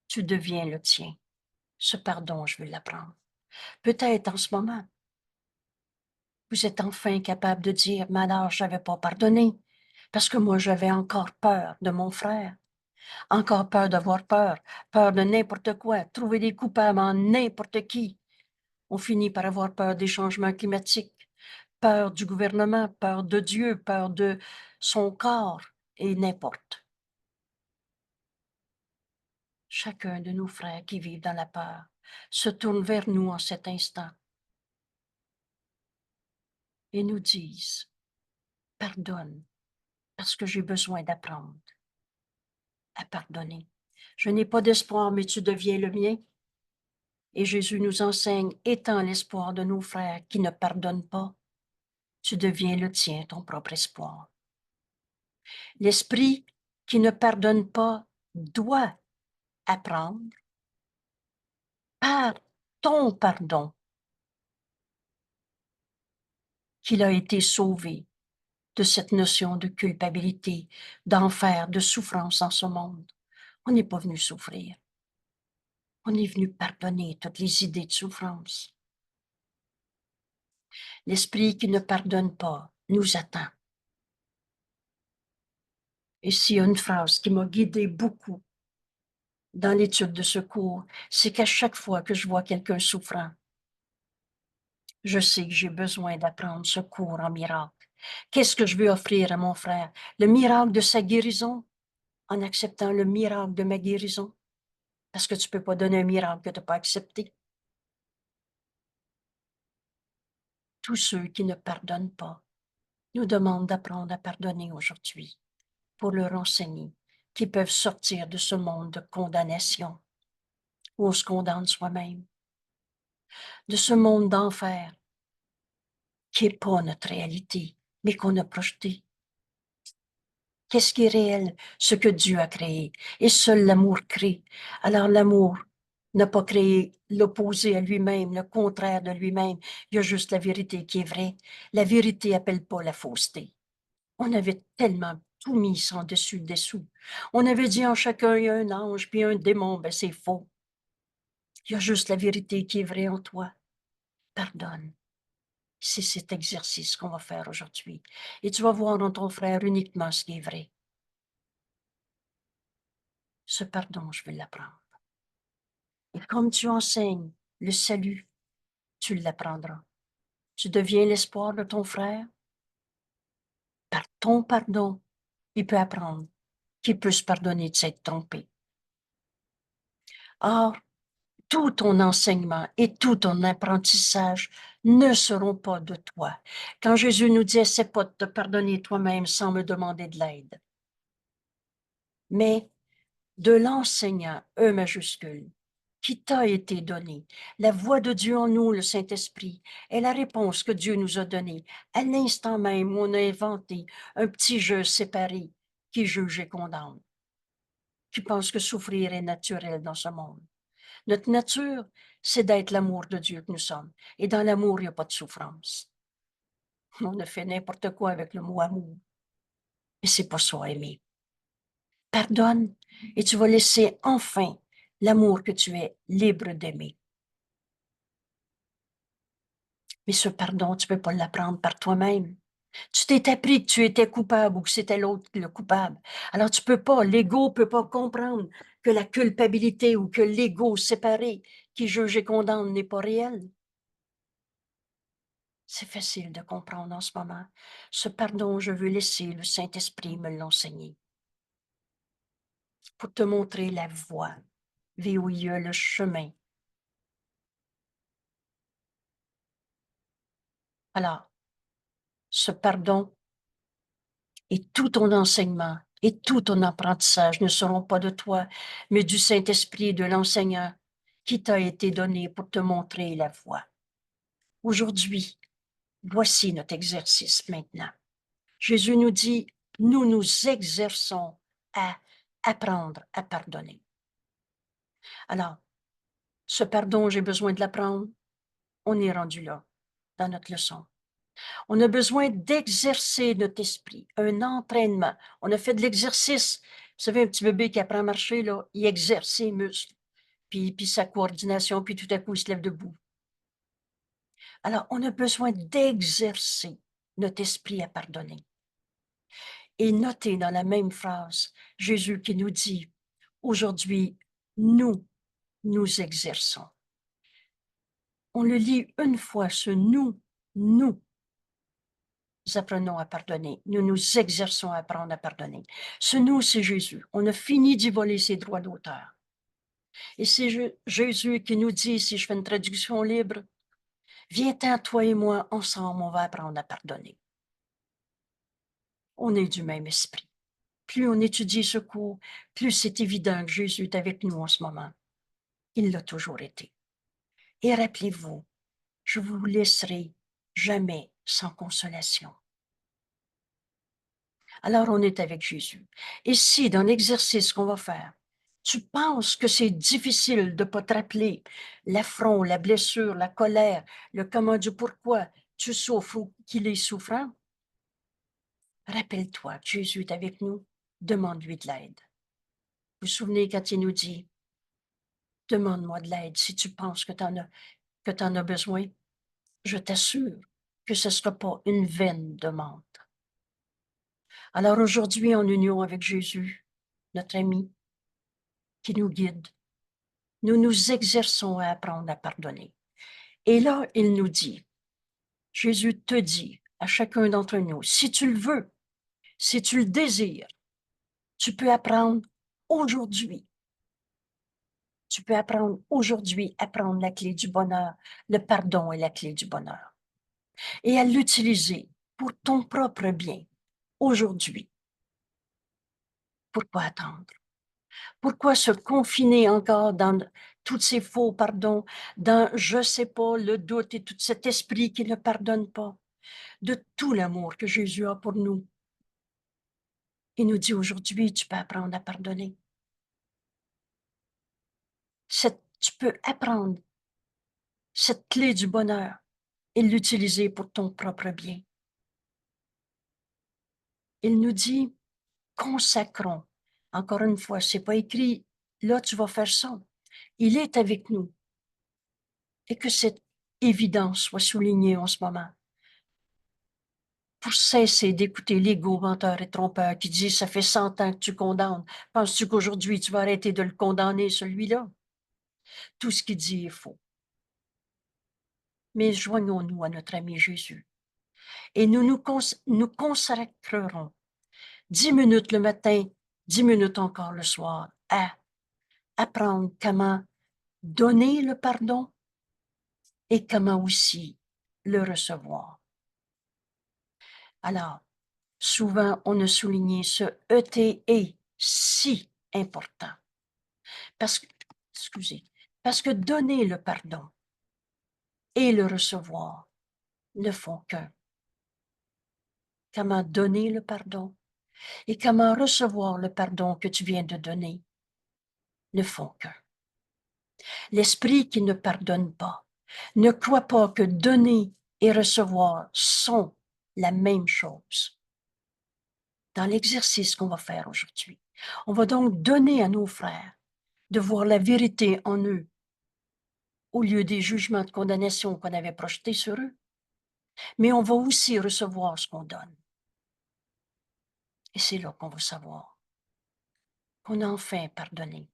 tu deviens le tien. Ce pardon, je veux l'apprendre. Peut-être en ce moment, vous êtes enfin capable de dire, mais alors, je n'avais pas pardonné, parce que moi, j'avais encore peur de mon frère, encore peur d'avoir peur de n'importe quoi, trouver des coupables en n'importe qui. On finit par avoir peur des changements climatiques, peur du gouvernement, peur de Dieu, peur de son corps et n'importe. Chacun de nos frères qui vivent dans la peur se tourne vers nous en cet instant et nous disent, pardonne, parce que j'ai besoin d'apprendre à pardonner. Je n'ai pas d'espoir, mais tu deviens le mien. Et Jésus nous enseigne, étant l'espoir de nos frères qui ne pardonnent pas, tu deviens le tien, ton propre espoir. L'esprit qui ne pardonne pas doit apprendre par ton pardon qu'il a été sauvé de cette notion de culpabilité, d'enfer, de souffrance en ce monde. On n'est pas venu souffrir. On est venu pardonner toutes les idées de souffrance. L'esprit qui ne pardonne pas nous attend. Et s'il y a une phrase qui m'a guidée beaucoup dans l'étude de ce cours, c'est qu'à chaque fois que je vois quelqu'un souffrant, je sais que j'ai besoin d'apprendre ce cours en miracle. Qu'est-ce que je veux offrir à mon frère? Le miracle de sa guérison en acceptant le miracle de ma guérison. Parce que tu ne peux pas donner un miracle que tu n'as pas accepté. Tous ceux qui ne pardonnent pas nous demandent d'apprendre à pardonner aujourd'hui pour leur enseigner qu'ils peuvent sortir de ce monde de condamnation où on se condamne soi-même, de ce monde d'enfer qui n'est pas notre réalité, mais qu'on a projeté. Qu'est-ce qui est réel? Ce que Dieu a créé. Et seul l'amour crée. Alors l'amour n'a pas créé l'opposé à lui-même, le contraire de lui-même. Il y a juste la vérité qui est vraie. La vérité n'appelle pas la fausseté. On avait tellement tout mis sans dessus dessous. On avait dit en chacun, il y a un ange, puis un démon, ben c'est faux. Il y a juste la vérité qui est vraie en toi. Pardonne. C'est cet exercice qu'on va faire aujourd'hui. Et tu vas voir dans ton frère uniquement ce qui est vrai. Ce pardon, je vais l'apprendre. Et comme tu enseignes le salut, tu l'apprendras. Tu deviens l'espoir de ton frère. Par ton pardon, il peut apprendre qu'il peut se pardonner de s'être trompé. Or, tout ton enseignement et tout ton apprentissage ne seront pas de toi. Quand Jésus nous dit, essaie pas de te pardonner toi-même sans me demander de l'aide, mais de l'enseignant, E majuscule, qui t'a été donné. La voix de Dieu en nous, le Saint-Esprit, est la réponse que Dieu nous a donnée. À l'instant même où on a inventé un petit jeu séparé qui juge et condamne, qui pense que souffrir est naturel dans ce monde. Notre nature, c'est d'être l'amour de Dieu que nous sommes. Et dans l'amour, il n'y a pas de souffrance. On a fait n'importe quoi avec le mot amour. Et c'est pas ça, aimer. Pardonne et tu vas laisser enfin l'amour que tu es libre d'aimer. Mais ce pardon, tu ne peux pas l'apprendre par toi-même. Tu t'es appris que tu étais coupable ou que c'était l'autre le coupable. Alors tu peux pas, l'ego peut pas comprendre que la culpabilité ou que l'ego séparé qui juge et condamne n'est pas réel. C'est facile de comprendre en ce moment. Ce pardon, je veux laisser le Saint-Esprit me l'enseigner pour te montrer la voie, où il y a le chemin. Alors, ce pardon et tout ton enseignement et tout ton apprentissage ne seront pas de toi, mais du Saint-Esprit et de l'enseignant qui t'a été donné pour te montrer la voie. Aujourd'hui, voici notre exercice maintenant. Jésus nous dit, nous nous exerçons à apprendre à pardonner. Alors, ce pardon, j'ai besoin de l'apprendre. On est rendu là, dans notre leçon. On a besoin d'exercer notre esprit, un entraînement. On a fait de l'exercice. Vous savez, un petit bébé qui apprend à marcher, là, il exerce ses muscles, puis sa coordination, puis tout à coup, il se lève debout. Alors, on a besoin d'exercer notre esprit à pardonner. Et notez dans la même phrase, Jésus qui nous dit, aujourd'hui, nous exerçons. On le lit une fois, ce nous apprenons à pardonner. Nous nous exerçons à apprendre à pardonner. Ce nous, c'est Jésus. On a fini d'y voler ses droits d'auteur. Et c'est Jésus qui nous dit, si je fais une traduction libre, viens-t'en, toi et moi, ensemble, on va apprendre à pardonner. On est du même esprit. Plus on étudie ce cours, plus c'est évident que Jésus est avec nous en ce moment. Il l'a toujours été. Et rappelez-vous, je vous laisserai jamais sans consolation. Alors on est avec Jésus. Et si dans l'exercice qu'on va faire, tu penses que c'est difficile de ne pas te rappeler l'affront, la blessure, la colère, le comment du pourquoi tu souffres ou qu'il est souffrant, rappelle-toi que Jésus est avec nous, demande-lui de l'aide. Vous vous souvenez quand il nous dit, demande-moi de l'aide si tu penses que tu en as besoin, je t'assure que ce ne sera pas une vaine demande. Alors aujourd'hui, en union avec Jésus, notre ami, qui nous guide, nous nous exerçons à apprendre à pardonner. Et là, il nous dit, Jésus te dit à chacun d'entre nous, si tu le veux, si tu le désires, tu peux apprendre aujourd'hui. Tu peux apprendre aujourd'hui à prendre la clé du bonheur. Le pardon est la clé du bonheur. Et à l'utiliser pour ton propre bien, aujourd'hui. Pourquoi attendre? Pourquoi se confiner encore dans tous ces faux pardons, dans, je sais pas, le doute et tout cet esprit qui ne pardonne pas, de tout l'amour que Jésus a pour nous? Il nous dit aujourd'hui, tu peux apprendre à pardonner. Tu peux apprendre cette clé du bonheur et l'utiliser pour ton propre bien. Il nous dit, consacrons. Encore une fois, c'est pas écrit, là, tu vas faire ça. Il est avec nous. Et que cette évidence soit soulignée en ce moment. Pour cesser d'écouter l'ego menteur et trompeur qui dit, ça fait 100 ans que tu condamnes. Penses-tu qu'aujourd'hui, tu vas arrêter de le condamner, celui-là? Tout ce qu'il dit est faux. Mais joignons-nous à notre ami Jésus et nous consacrerons 10 minutes le matin, 10 minutes encore le soir à apprendre comment donner le pardon et comment aussi le recevoir. Alors, souvent, on a souligné ce ET si important. Parce que donner le pardon et le recevoir ne font qu'un. Comment donner le pardon et comment recevoir le pardon que tu viens de donner ne font qu'un. L'esprit qui ne pardonne pas ne croit pas que donner et recevoir sont la même chose. Dans l'exercice qu'on va faire aujourd'hui, on va donc donner à nos frères de voir la vérité en eux au lieu des jugements de condamnation qu'on avait projetés sur eux. Mais on va aussi recevoir ce qu'on donne. Et c'est là qu'on va savoir qu'on a enfin pardonné.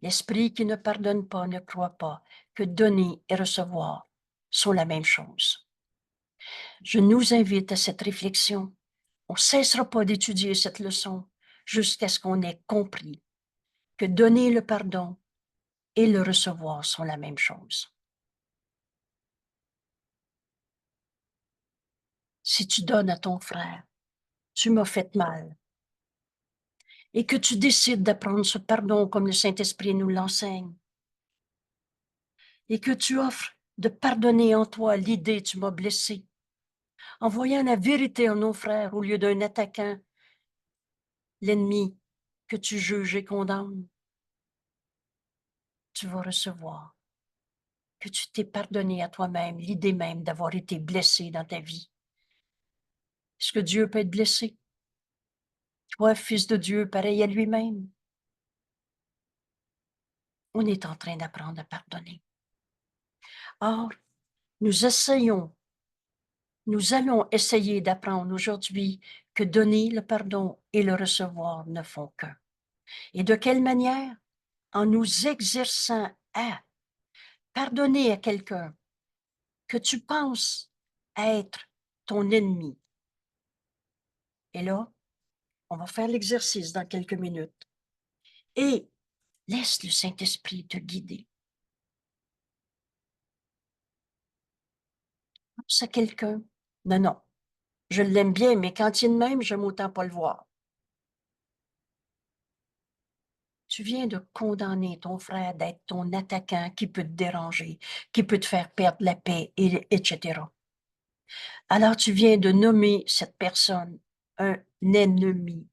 L'esprit qui ne pardonne pas ne croit pas que donner et recevoir sont la même chose. Je nous invite à cette réflexion. On ne cessera pas d'étudier cette leçon jusqu'à ce qu'on ait compris que donner le pardon et le recevoir sont la même chose. Si tu donnes à ton frère, tu m'as fait mal, et que tu décides d'apprendre ce pardon comme le Saint-Esprit nous l'enseigne, et que tu offres de pardonner en toi l'idée tu m'as blessé, en voyant la vérité en nos frères au lieu d'un attaquant, l'ennemi que tu juges et condamnes, tu vas recevoir que tu t'es pardonné à toi-même l'idée même d'avoir été blessé dans ta vie. Est-ce que Dieu peut être blessé? Toi, fils de Dieu, pareil à lui-même. On est en train d'apprendre à pardonner. Or, nous allons essayer d'apprendre aujourd'hui que donner le pardon et le recevoir ne font qu'un. Et de quelle manière? En nous exerçant à pardonner à quelqu'un que tu penses être ton ennemi. Et là, on va faire l'exercice dans quelques minutes. Et laisse le Saint-Esprit te guider. Pense à quelqu'un. Non, non, je l'aime bien, mais quand il est de même, j'aime autant pas le voir. Tu viens de condamner ton frère d'être ton attaquant qui peut te déranger, qui peut te faire perdre la paix, etc. Alors tu viens de nommer cette personne un ennemi.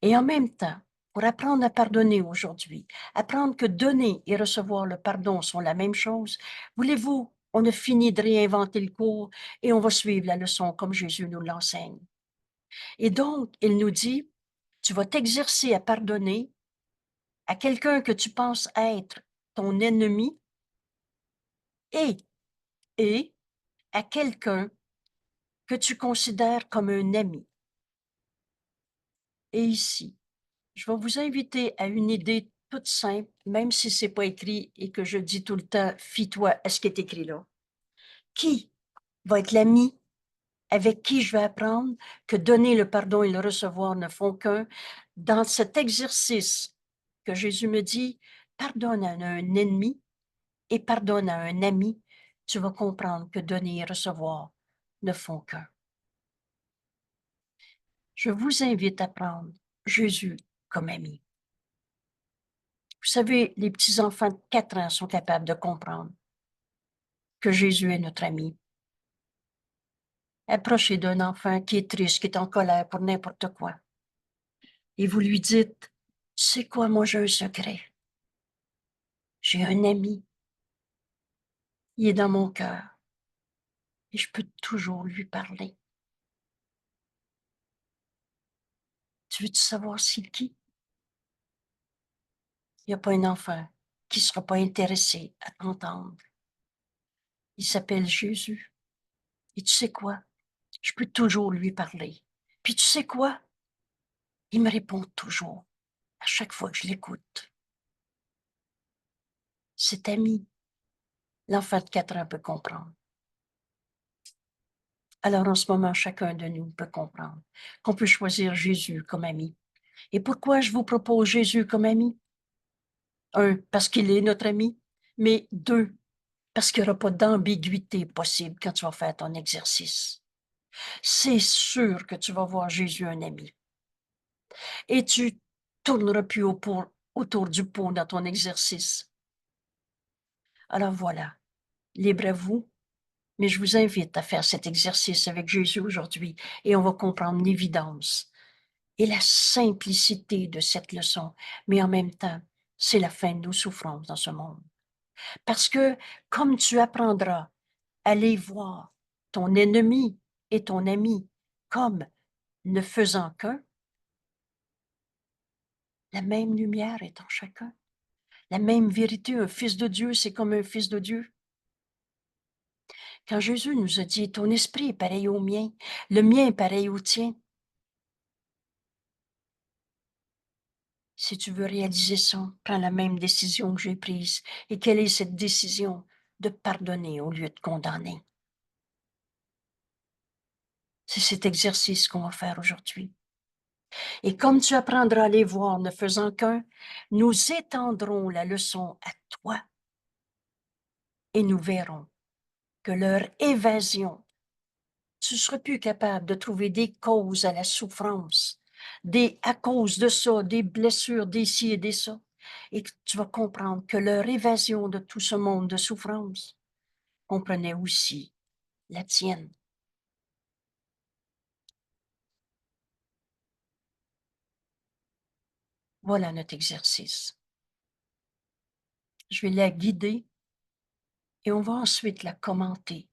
Et en même temps, pour apprendre à pardonner aujourd'hui, apprendre que donner et recevoir le pardon sont la même chose, voulez-vous, on a fini de réinventer le cours et on va suivre la leçon comme Jésus nous l'enseigne. Et donc, il nous dit, tu vas t'exercer à pardonner à quelqu'un que tu penses être ton ennemi et, et à quelqu'un que tu considères comme un ami. Et ici, je vais vous inviter à une idée toute simple, même si c'est pas écrit et que je dis tout le temps, fie-toi à ce qui est écrit là. Qui va être l'ami avec qui je vais apprendre que donner le pardon et le recevoir ne font qu'un? Dans cet exercice que Jésus me dit, pardonne à un ennemi et pardonne à un ami, tu vas comprendre que donner et recevoir ne font qu'un. Je vous invite à prendre Jésus comme ami. Vous savez, les petits-enfants de 4 ans sont capables de comprendre que Jésus est notre ami. Approchez d'un enfant qui est triste, qui est en colère pour n'importe quoi. Et vous lui dites, tu sais quoi, moi j'ai un secret. J'ai un ami. Il est dans mon cœur. Et je peux toujours lui parler. Tu veux-tu savoir c'est qui? Il n'y a pas un enfant qui ne sera pas intéressé à t'entendre. Il s'appelle Jésus. Et tu sais quoi? Je peux toujours lui parler. Puis tu sais quoi? Il me répond toujours, à chaque fois que je l'écoute. Cet ami, l'enfant de 4 ans peut comprendre. Alors en ce moment, chacun de nous peut comprendre qu'on peut choisir Jésus comme ami. Et pourquoi je vous propose Jésus comme ami? Un, parce qu'il est notre ami, mais deux, parce qu'il n'y aura pas d'ambiguïté possible quand tu vas faire ton exercice. C'est sûr que tu vas voir Jésus un ami. Et tu tourneras plus autour du pot dans ton exercice. Alors voilà, libre à vous, mais je vous invite à faire cet exercice avec Jésus aujourd'hui et on va comprendre l'évidence et la simplicité de cette leçon. Mais en même temps, c'est la fin de nos souffrances dans ce monde. Parce que comme tu apprendras à les voir, ton ennemi et ton ami, comme ne faisant qu'un, la même lumière est en chacun. La même vérité, un fils de Dieu, c'est comme un fils de Dieu. Quand Jésus nous a dit, ton esprit est pareil au mien, le mien est pareil au tien. Si tu veux réaliser ça, prends la même décision que j'ai prise. Et quelle est cette décision? De pardonner au lieu de condamner. C'est cet exercice qu'on va faire aujourd'hui. Et comme tu apprendras à les voir ne faisant qu'un, nous étendrons la leçon à toi et nous verrons que leur évasion, tu ne seras plus capable de trouver des causes à la souffrance, à cause de ça, des blessures, des ci et des ça. Et que tu vas comprendre que leur évasion de tout ce monde de souffrance comprenait aussi la tienne. Voilà notre exercice. Je vais la guider et on va ensuite la commenter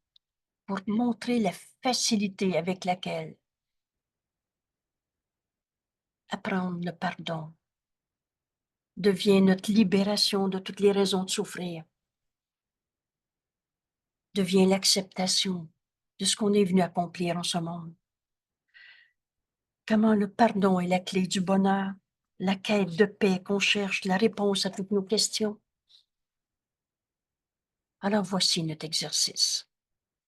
pour montrer la facilité avec laquelle apprendre le pardon devient notre libération de toutes les raisons de souffrir, devient l'acceptation de ce qu'on est venu accomplir en ce monde. Comment le pardon est la clé du bonheur, la quête de paix qu'on cherche, la réponse à toutes nos questions. Alors voici notre exercice.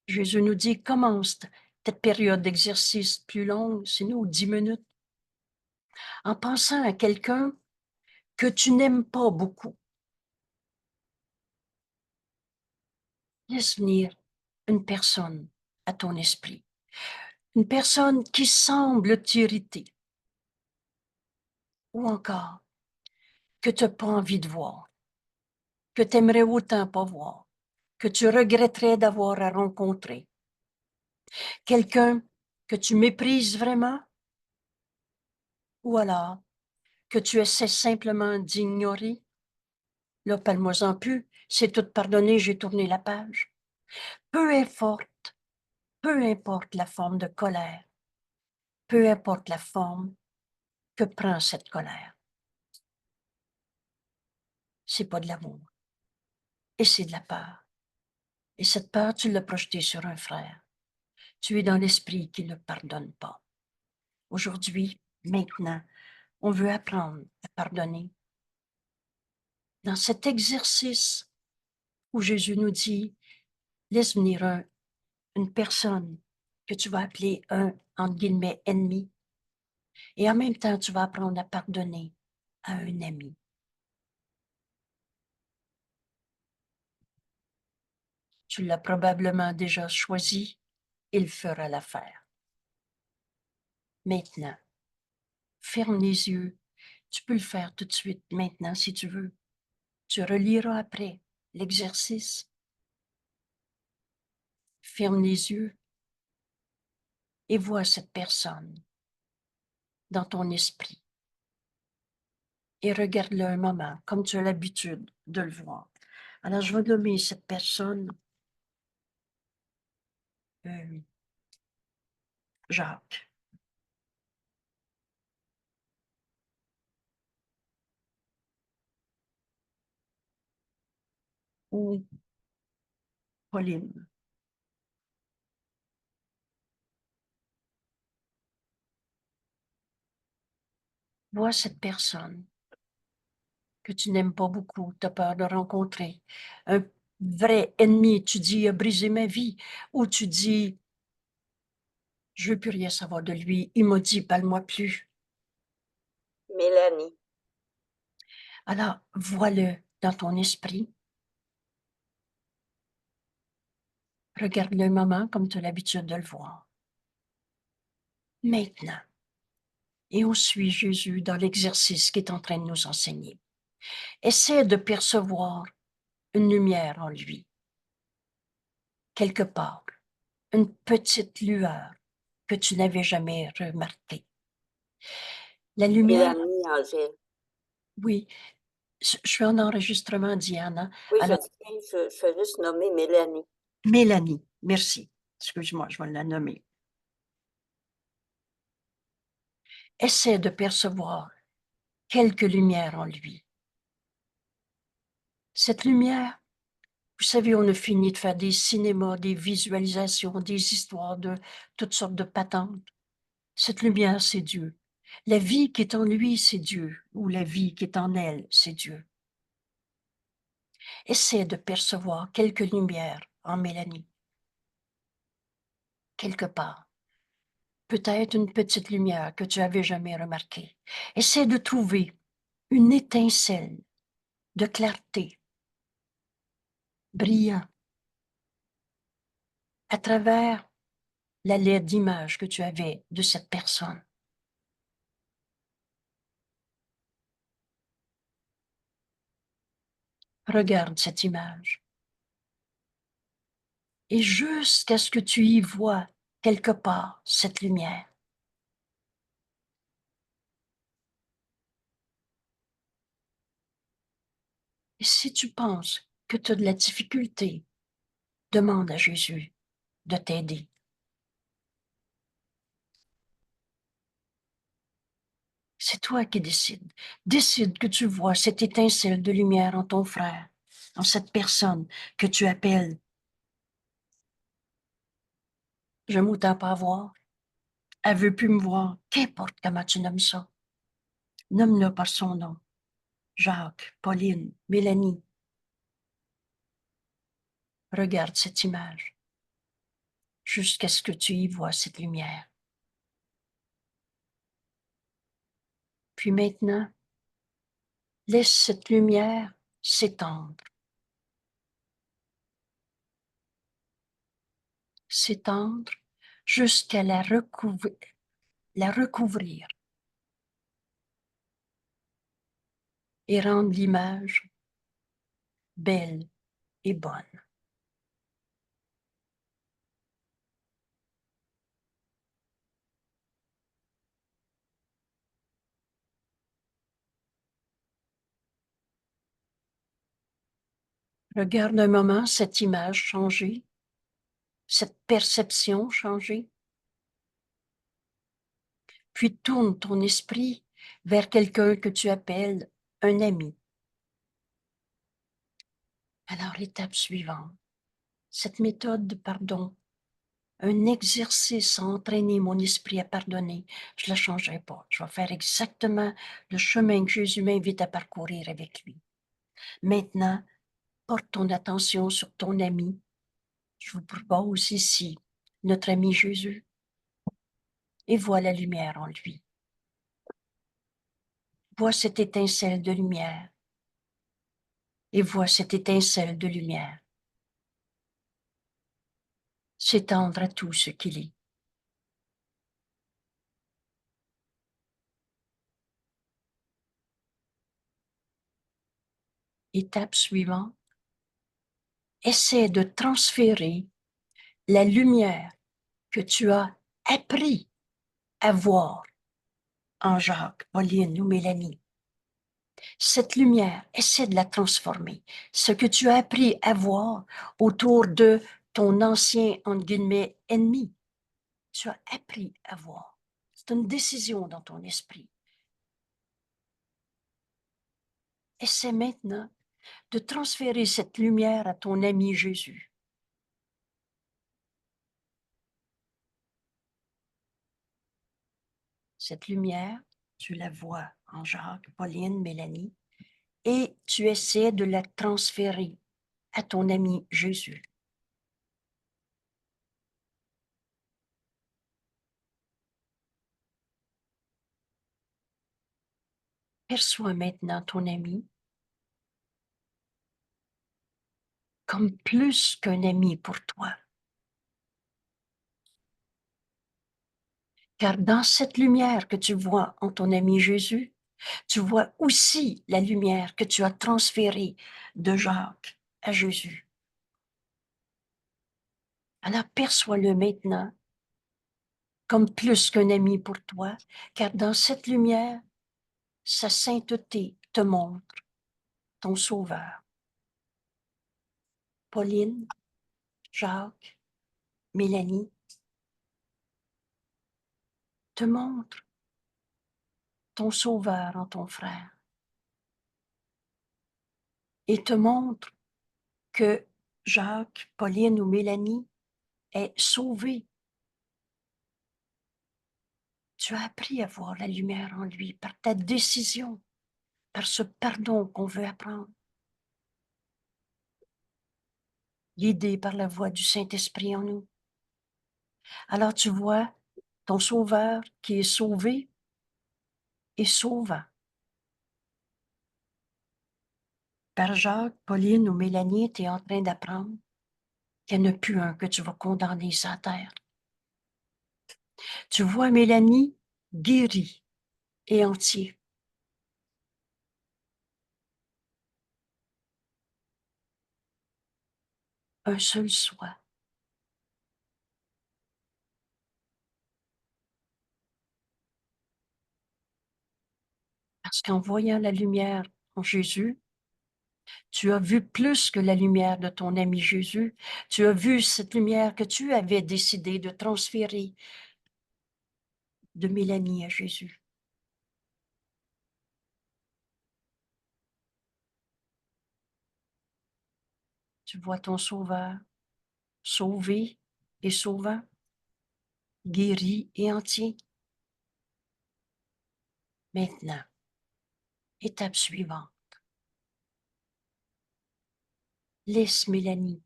Jésus nous dit, commence cette période d'exercice plus longue, c'est nous 10 minutes, en pensant à quelqu'un que tu n'aimes pas beaucoup. Laisse venir une personne à ton esprit, une personne qui semble t'irriter, ou encore que tu n'as pas envie de voir, que tu aimerais autant pas voir, que tu regretterais d'avoir à rencontrer. Quelqu'un que tu méprises vraiment, ou alors que tu essaies simplement d'ignorer. Là, parle-moi-en plus, c'est tout pardonné, j'ai tourné la page. Peu importe, peu importe la forme de colère, peu importe la forme que prend cette colère. C'est pas de l'amour. Et c'est de la peur. Et cette peur, tu l'as projetée sur un frère. Tu es dans l'esprit qui ne pardonne pas. Aujourd'hui, maintenant, on veut apprendre à pardonner. Dans cet exercice où Jésus nous dit, laisse venir une personne que tu vas appeler un, entre guillemets, ennemi, et en même temps, tu vas apprendre à pardonner à un ami. Tu l'as probablement déjà choisi, il fera l'affaire. Maintenant, ferme les yeux. Tu peux le faire tout de suite, maintenant, si tu veux. Tu reliras après l'exercice. Ferme les yeux et vois cette personne dans ton esprit. Et regarde-le un moment, comme tu as l'habitude de le voir. Alors, je vais nommer cette personne Jacques. ou Pauline. Vois cette personne que tu n'aimes pas beaucoup, tu as peur de rencontrer. Un vrai ennemi, tu dis, il a brisé ma vie. Ou tu dis, je veux plus rien savoir de lui. Il m'a dit, parle-moi plus. Mélanie. Alors, vois-le dans ton esprit. Regarde-le un moment comme tu as l'habitude de le voir. Maintenant. Et on suit Jésus dans l'exercice qu'il est en train de nous enseigner. Essaie de percevoir une lumière en lui, quelque part, une petite lueur que tu n'avais jamais remarquée. La lumière, Mélanie Angèle. oui, je suis en enregistrement, Diana. Oui, je Alors, dis, je vais juste nommer Mélanie. Mélanie, merci. Excuse-moi, je vais la nommer. Essaie de percevoir quelque lumière en lui. Cette lumière, vous savez, on a fini de faire des cinémas, des visualisations, des histoires de toutes sortes de patentes. Cette lumière, c'est Dieu. La vie qui est en lui, c'est Dieu, ou la vie qui est en elle, c'est Dieu. Essaie de percevoir quelque lumière en Mélanie, quelque part. Peut-être une petite lumière que tu avais jamais remarquée. Essaie de trouver une étincelle de clarté, brillant, à travers la lettre d'image que tu avais de cette personne. Regarde cette image. Et jusqu'à ce que tu y vois quelque part cette lumière. Et si tu penses que tu as de la difficulté, demande à Jésus de t'aider. C'est toi qui décides. Décide que tu vois cette étincelle de lumière en ton frère, en cette personne que tu appelles. Je ne m'attends pas à voir. Elle veut plus me voir. Qu'importe comment tu nommes ça. Nomme-le par son nom. Jacques, Pauline, Mélanie. Regarde cette image jusqu'à ce que tu y vois cette lumière. Puis maintenant, laisse cette lumière s'étendre. S'étendre jusqu'à la recouvrir et rendre l'image belle et bonne. Regarde un moment cette image changer, cette perception changer, puis tourne ton esprit vers quelqu'un que tu appelles un ami. Alors, l'étape suivante, cette méthode de pardon, un exercice à entraîner mon esprit à pardonner, je ne la changerai pas. Je vais faire exactement le chemin que Jésus m'invite à parcourir avec lui. Maintenant, porte ton attention sur ton ami. Je vous propose ici notre ami Jésus et vois la lumière en lui. Vois cette étincelle de lumière et vois cette étincelle de lumière s'étendre à tout ce qu'il est. Étape suivante, essaie de transférer la lumière que tu as appris à voir en Jacques, Pauline ou Mélanie. Cette lumière, essaie de la transformer. Ce que tu as appris à voir autour de ton ancien, entre guillemets, ennemi, tu as appris à voir. C'est une décision dans ton esprit. Essaie maintenant de transférer cette lumière à ton ami Jésus. Cette lumière, tu la vois en Jacques, Pauline, Mélanie, et tu essaies de la transférer à ton ami Jésus. Perçois maintenant ton ami comme plus qu'un ami pour toi. Car dans cette lumière que tu vois en ton ami Jésus, tu vois aussi la lumière que tu as transférée de Jacques à Jésus. Alors perçois-le maintenant comme plus qu'un ami pour toi, car dans cette lumière, sa sainteté te montre ton Sauveur. Pauline, Jacques, Mélanie, te montre ton Sauveur en ton frère et te montre que Jacques, Pauline ou Mélanie est sauvé. Tu as appris à voir la lumière en lui par ta décision, par ce pardon qu'on veut apprendre, guidé par la voix du Saint-Esprit en nous. Alors tu vois ton Sauveur qui est sauvé et sauvant. Par Jacques, Pauline ou Mélanie, tu es en train d'apprendre qu'il n'y en a plus un que tu vas condamner sur la terre. Tu vois Mélanie guérie et entier. Un seul soi. Parce qu'en voyant la lumière en Jésus, tu as vu plus que la lumière de ton ami Jésus. Tu as vu cette lumière que tu avais décidé de transférer de Mélanie à Jésus. Tu vois ton Sauveur sauvé et sauvant, guéri et entier. Maintenant, étape suivante. Laisse Mélanie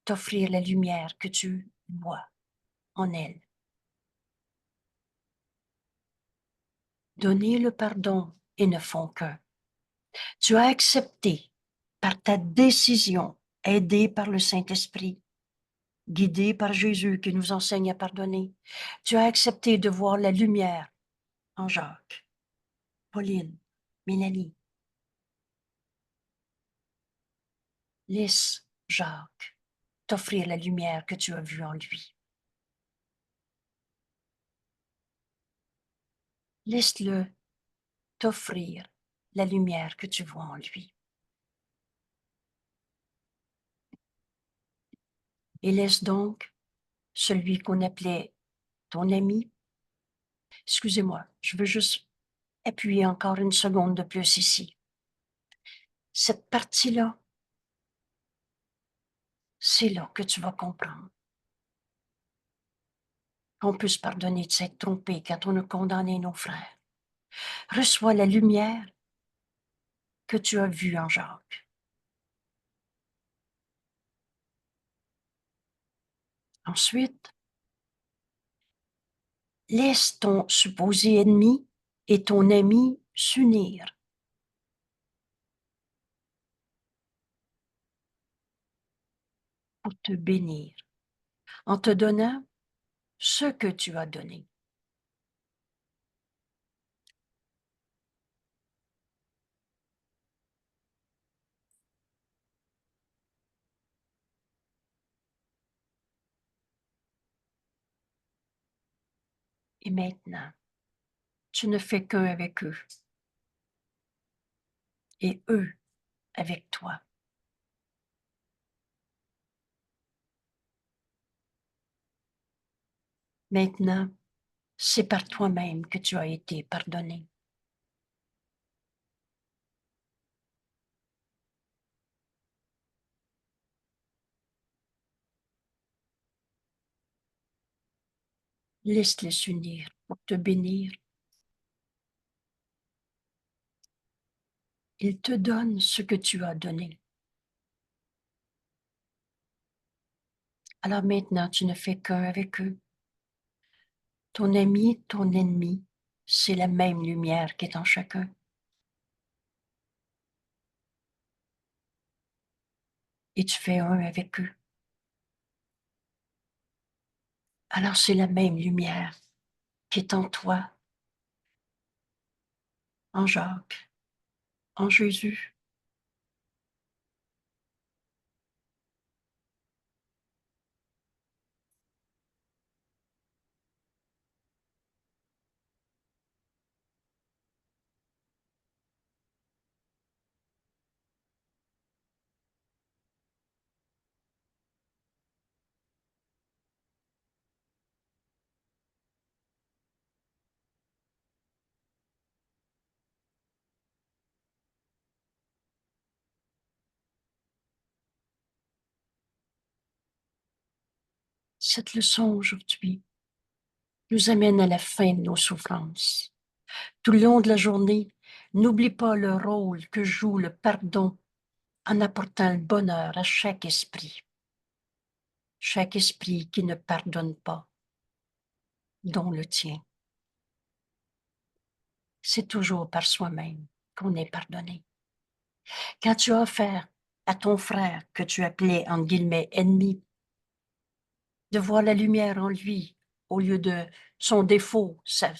t'offrir la lumière que tu vois en elle. Donner le pardon et ne font qu'un. Tu as accepté par ta décision, aidé par le Saint-Esprit, guidé par Jésus qui nous enseigne à pardonner. Tu as accepté de voir la lumière en Jacques, Pauline, Mélanie. Laisse Jacques t'offrir la lumière que tu as vue en lui. Laisse-le t'offrir la lumière que tu vois en lui. Et laisse donc celui qu'on appelait ton ami. Excusez-moi, je veux juste appuyer encore une seconde de plus ici. Cette partie-là, c'est là que tu vas comprendre qu'on peut se pardonner de s'être trompé quand on a condamné nos frères. Reçois la lumière que tu as vue en Jacques. Ensuite, laisse ton supposé ennemi et ton ami s'unir. Pour te bénir, en te donnant ce que tu as donné. Et maintenant, tu ne fais qu'un avec eux et eux avec toi. Maintenant, c'est par toi-même que tu as été pardonné. Laisse-les s'unir pour te bénir. Ils te donnent ce que tu as donné. Alors maintenant, tu ne fais qu'un avec eux. Ton ami, ton ennemi, c'est la même lumière qui est en chacun. Et tu fais un avec eux. Alors c'est la même lumière qui est en toi, en Jacques, en Jésus. Cette leçon aujourd'hui nous amène à la fin de nos souffrances. Tout le long de la journée, n'oublie pas le rôle que joue le pardon en apportant le bonheur à chaque esprit qui ne pardonne pas, dont le tien. C'est toujours par soi-même qu'on est pardonné. Quand tu as affaire à ton frère que tu appelais, entre guillemets, ennemi, de voir la lumière en lui au lieu de son défaut, sa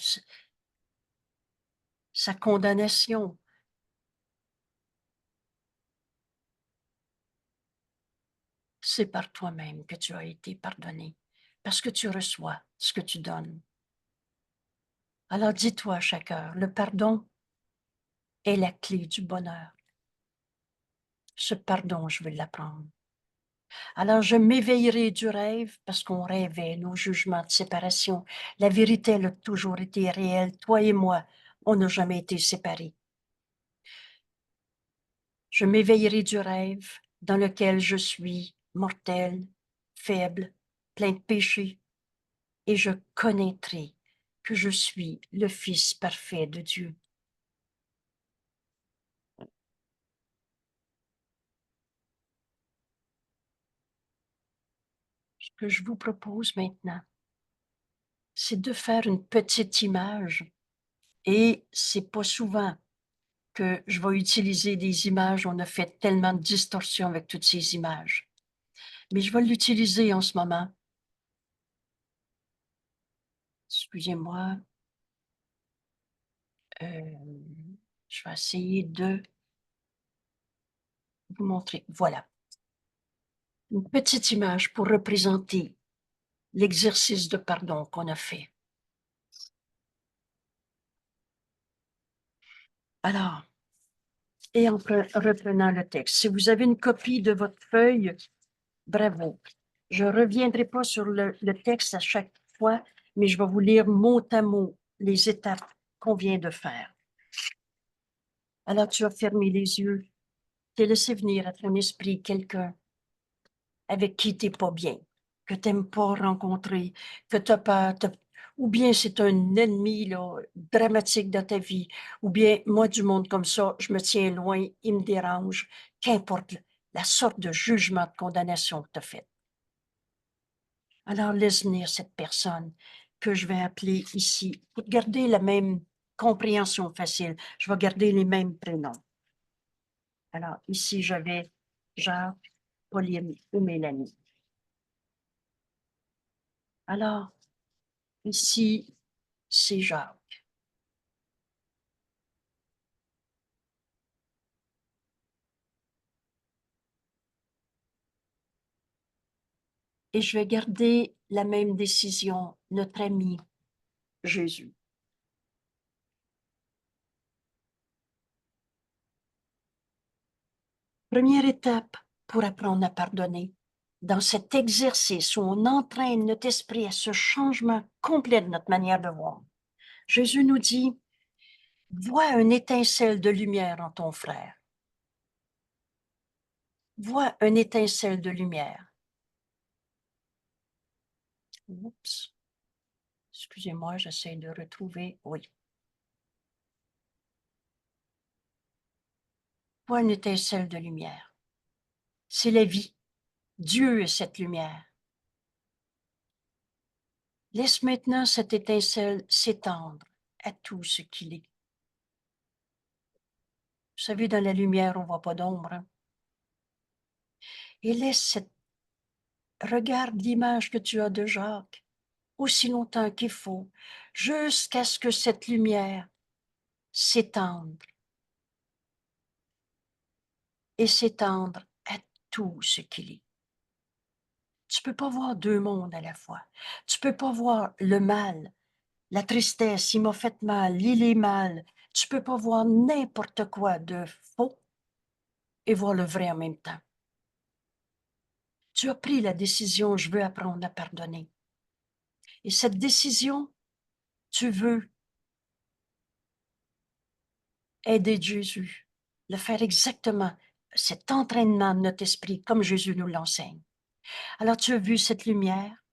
condamnation, c'est par toi-même que tu as été pardonné, parce que tu reçois ce que tu donnes. Alors dis-toi à chaque heure, le pardon est la clé du bonheur. Ce pardon, je veux l'apprendre. Alors je m'éveillerai du rêve, parce qu'on rêvait nos jugements de séparation. La vérité, elle a toujours été réelle. Toi et moi, on n'a jamais été séparés. Je m'éveillerai du rêve dans lequel je suis mortel, faible, plein de péchés, et je connaîtrai que je suis le Fils parfait de Dieu. Ce que je vous propose maintenant, c'est de faire une petite image, et c'est pas souvent que je vais utiliser des images. On a fait tellement de distorsions avec toutes ces images. Mais je vais l'utiliser en ce moment. Excusez-moi. Je vais essayer de vous montrer. Voilà. Une petite image pour représenter l'exercice de pardon qu'on a fait. Alors, et en reprenant le texte, si vous avez une copie de votre feuille, bravo. Je ne reviendrai pas sur le texte à chaque fois, mais je vais vous lire mot à mot les étapes qu'on vient de faire. Alors, tu as fermé les yeux, tu as laissé venir à ton esprit quelqu'un avec qui tu n'es pas bien, que tu n'aimes pas rencontrer, que tu as peur, ou bien c'est un ennemi là, dramatique dans ta vie, ou bien moi, du monde comme ça, je me tiens loin, il me dérange, qu'importe la sorte de jugement, de condamnation que tu as fait. Alors, laisse venir cette personne que je vais appeler ici, pour garder la même compréhension facile. Je vais garder les mêmes prénoms. Alors, ici, j'avais Jacques, Pauline ou Mélanie. Alors, ici, c'est Jacques. Et je vais garder la même décision, notre ami Jésus. Première étape pour apprendre à pardonner. Dans cet exercice où on entraîne notre esprit à ce changement complet de notre manière de voir, Jésus nous dit, vois une étincelle de lumière en ton frère. Vois une étincelle de lumière. Oups. Excusez-moi, j'essaie de retrouver. Oui. Vois une étincelle de lumière. C'est la vie. Dieu est cette lumière. Laisse maintenant cette étincelle s'étendre à tout ce qu'il est. Vous savez, dans la lumière, on ne voit pas d'ombre. Hein? Et laisse cette... Regarde l'image que tu as de Jacques aussi longtemps qu'il faut, jusqu'à ce que cette lumière s'étende et s'étendre à tout ce qu'il est. Tu ne peux pas voir deux mondes à la fois. Tu ne peux pas voir le mal, la tristesse, il m'a fait mal, il est mal. Tu ne peux pas voir n'importe quoi de faux et voir le vrai en même temps. Tu as pris la décision, je veux apprendre à pardonner. Et cette décision, tu veux aider Jésus, le faire exactement, cet entraînement de notre esprit, comme Jésus nous l'enseigne. Alors tu as vu cette lumière,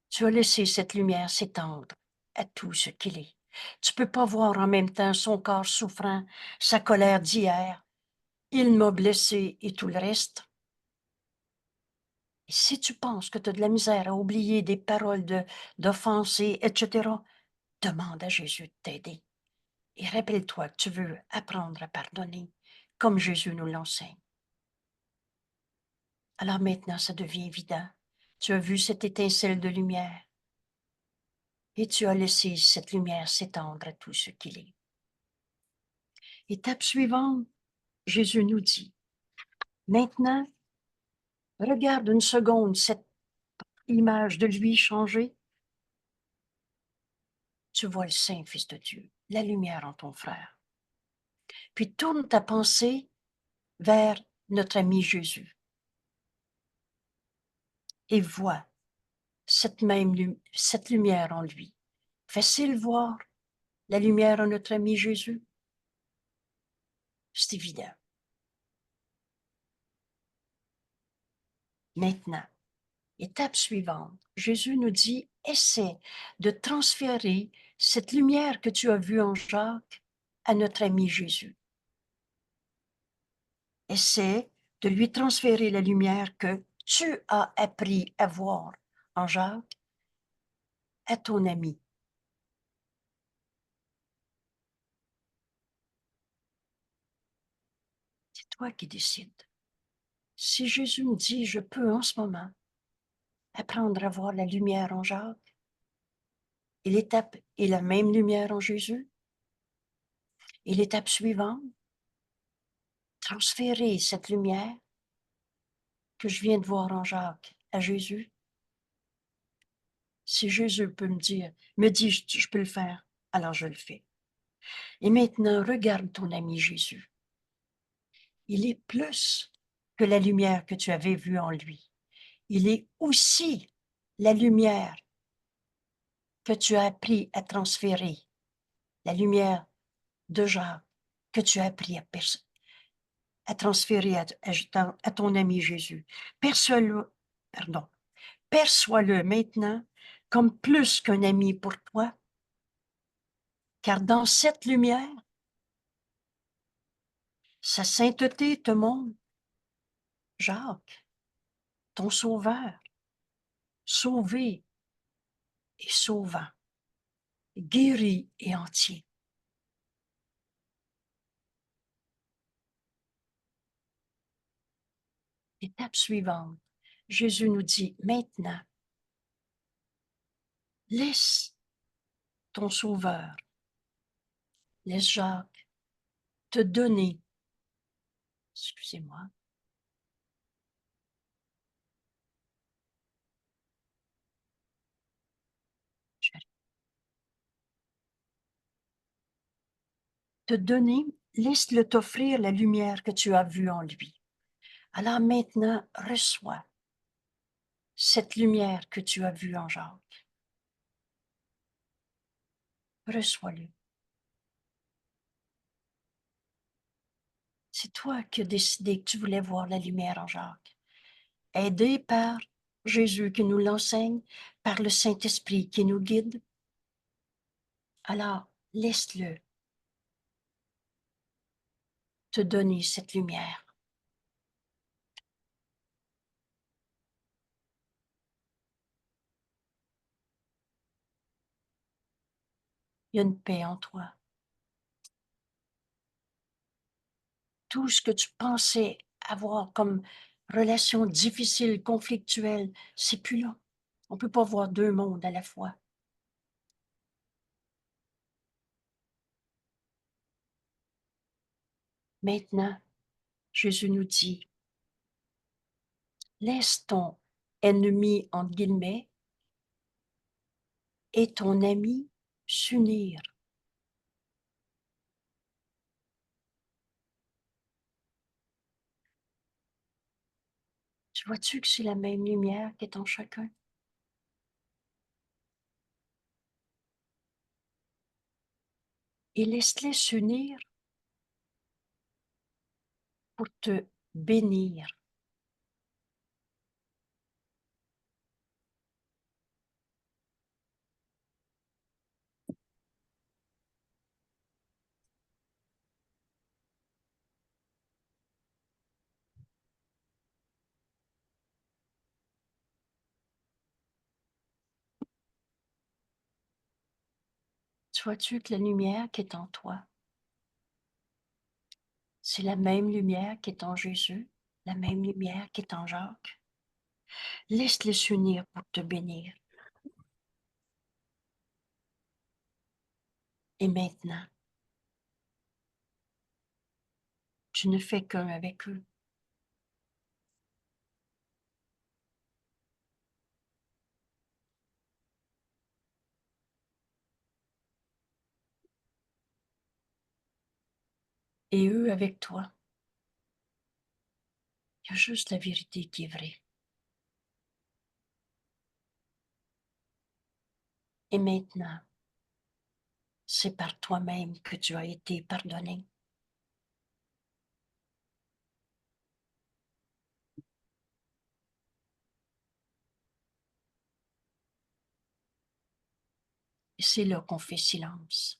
tu as laissé cette lumière s'étendre à tout ce qu'il est. Tu ne peux pas voir en même temps son corps souffrant, sa colère d'hier, il m'a blessé et tout le reste. Et si tu penses que tu as de la misère à oublier des paroles d'offense, etc., demande à Jésus de t'aider. Et rappelle-toi que tu veux apprendre à pardonner, comme Jésus nous l'enseigne. Alors maintenant, ça devient évident. Tu as vu cette étincelle de lumière et tu as laissé cette lumière s'étendre à tout ce qu'il est. Étape suivante, Jésus nous dit, maintenant, regarde une seconde cette image de lui changer. Tu vois le Saint Fils de Dieu, la lumière en ton frère. Puis tourne ta pensée vers notre ami Jésus et vois cette lumière en lui. Facile voir la lumière en notre ami Jésus? C'est évident. Maintenant, étape suivante, Jésus nous dit, essaie de transférer cette lumière que tu as vue en Jacques à notre ami Jésus. Essaie de lui transférer la lumière que tu as appris à voir en Jacques à ton ami. C'est toi qui décides. Si Jésus me dit, je peux en ce moment apprendre à voir la lumière en Jacques, et l'étape est la même lumière en Jésus, et l'étape suivante, transférer cette lumière que je viens de voir en Jacques à Jésus. Si Jésus peut me dit, je peux le faire, alors je le fais. Et maintenant, regarde ton ami Jésus. Il est plus que la lumière que tu avais vue en lui. Il est aussi la lumière que tu as appris à transférer, la lumière de Jacques que tu as appris à transférer à ton ami Jésus. Perçois-le maintenant comme plus qu'un ami pour toi, car dans cette lumière, sa sainteté te montre Jacques, ton sauveur, sauvé et sauvant, guéri et entier. Étape suivante, Jésus nous dit maintenant, laisse ton sauveur, laisse Jacques te donner, excusez-moi, te donner, laisse-le t'offrir la lumière que tu as vue en lui. Alors maintenant, reçois cette lumière que tu as vue en Jacques. Reçois-le. C'est toi qui as décidé que tu voulais voir la lumière en Jacques. Aidé par Jésus qui nous l'enseigne, par le Saint-Esprit qui nous guide. Alors, laisse-le te donner cette lumière. Il y a une paix en toi. Tout ce que tu pensais avoir comme relation difficile, conflictuelle, c'est plus là. On ne peut pas voir deux mondes à la fois. Maintenant, Jésus nous dit, laisse ton ennemi, entre guillemets, et ton ami s'unir. Tu vois-tu que c'est la même lumière qui est en chacun? Et laisse-les s'unir pour te bénir. Tu vois-tu que la lumière qui est en toi, c'est la même lumière qui est en Jésus, la même lumière qui est en Jacques? Laisse-les s'unir pour te bénir. Et maintenant, tu ne fais qu'un avec eux. Et eux avec toi. Il y a juste la vérité qui est vraie. Et maintenant, c'est par toi-même que tu as été pardonné. Et c'est là qu'on fait silence.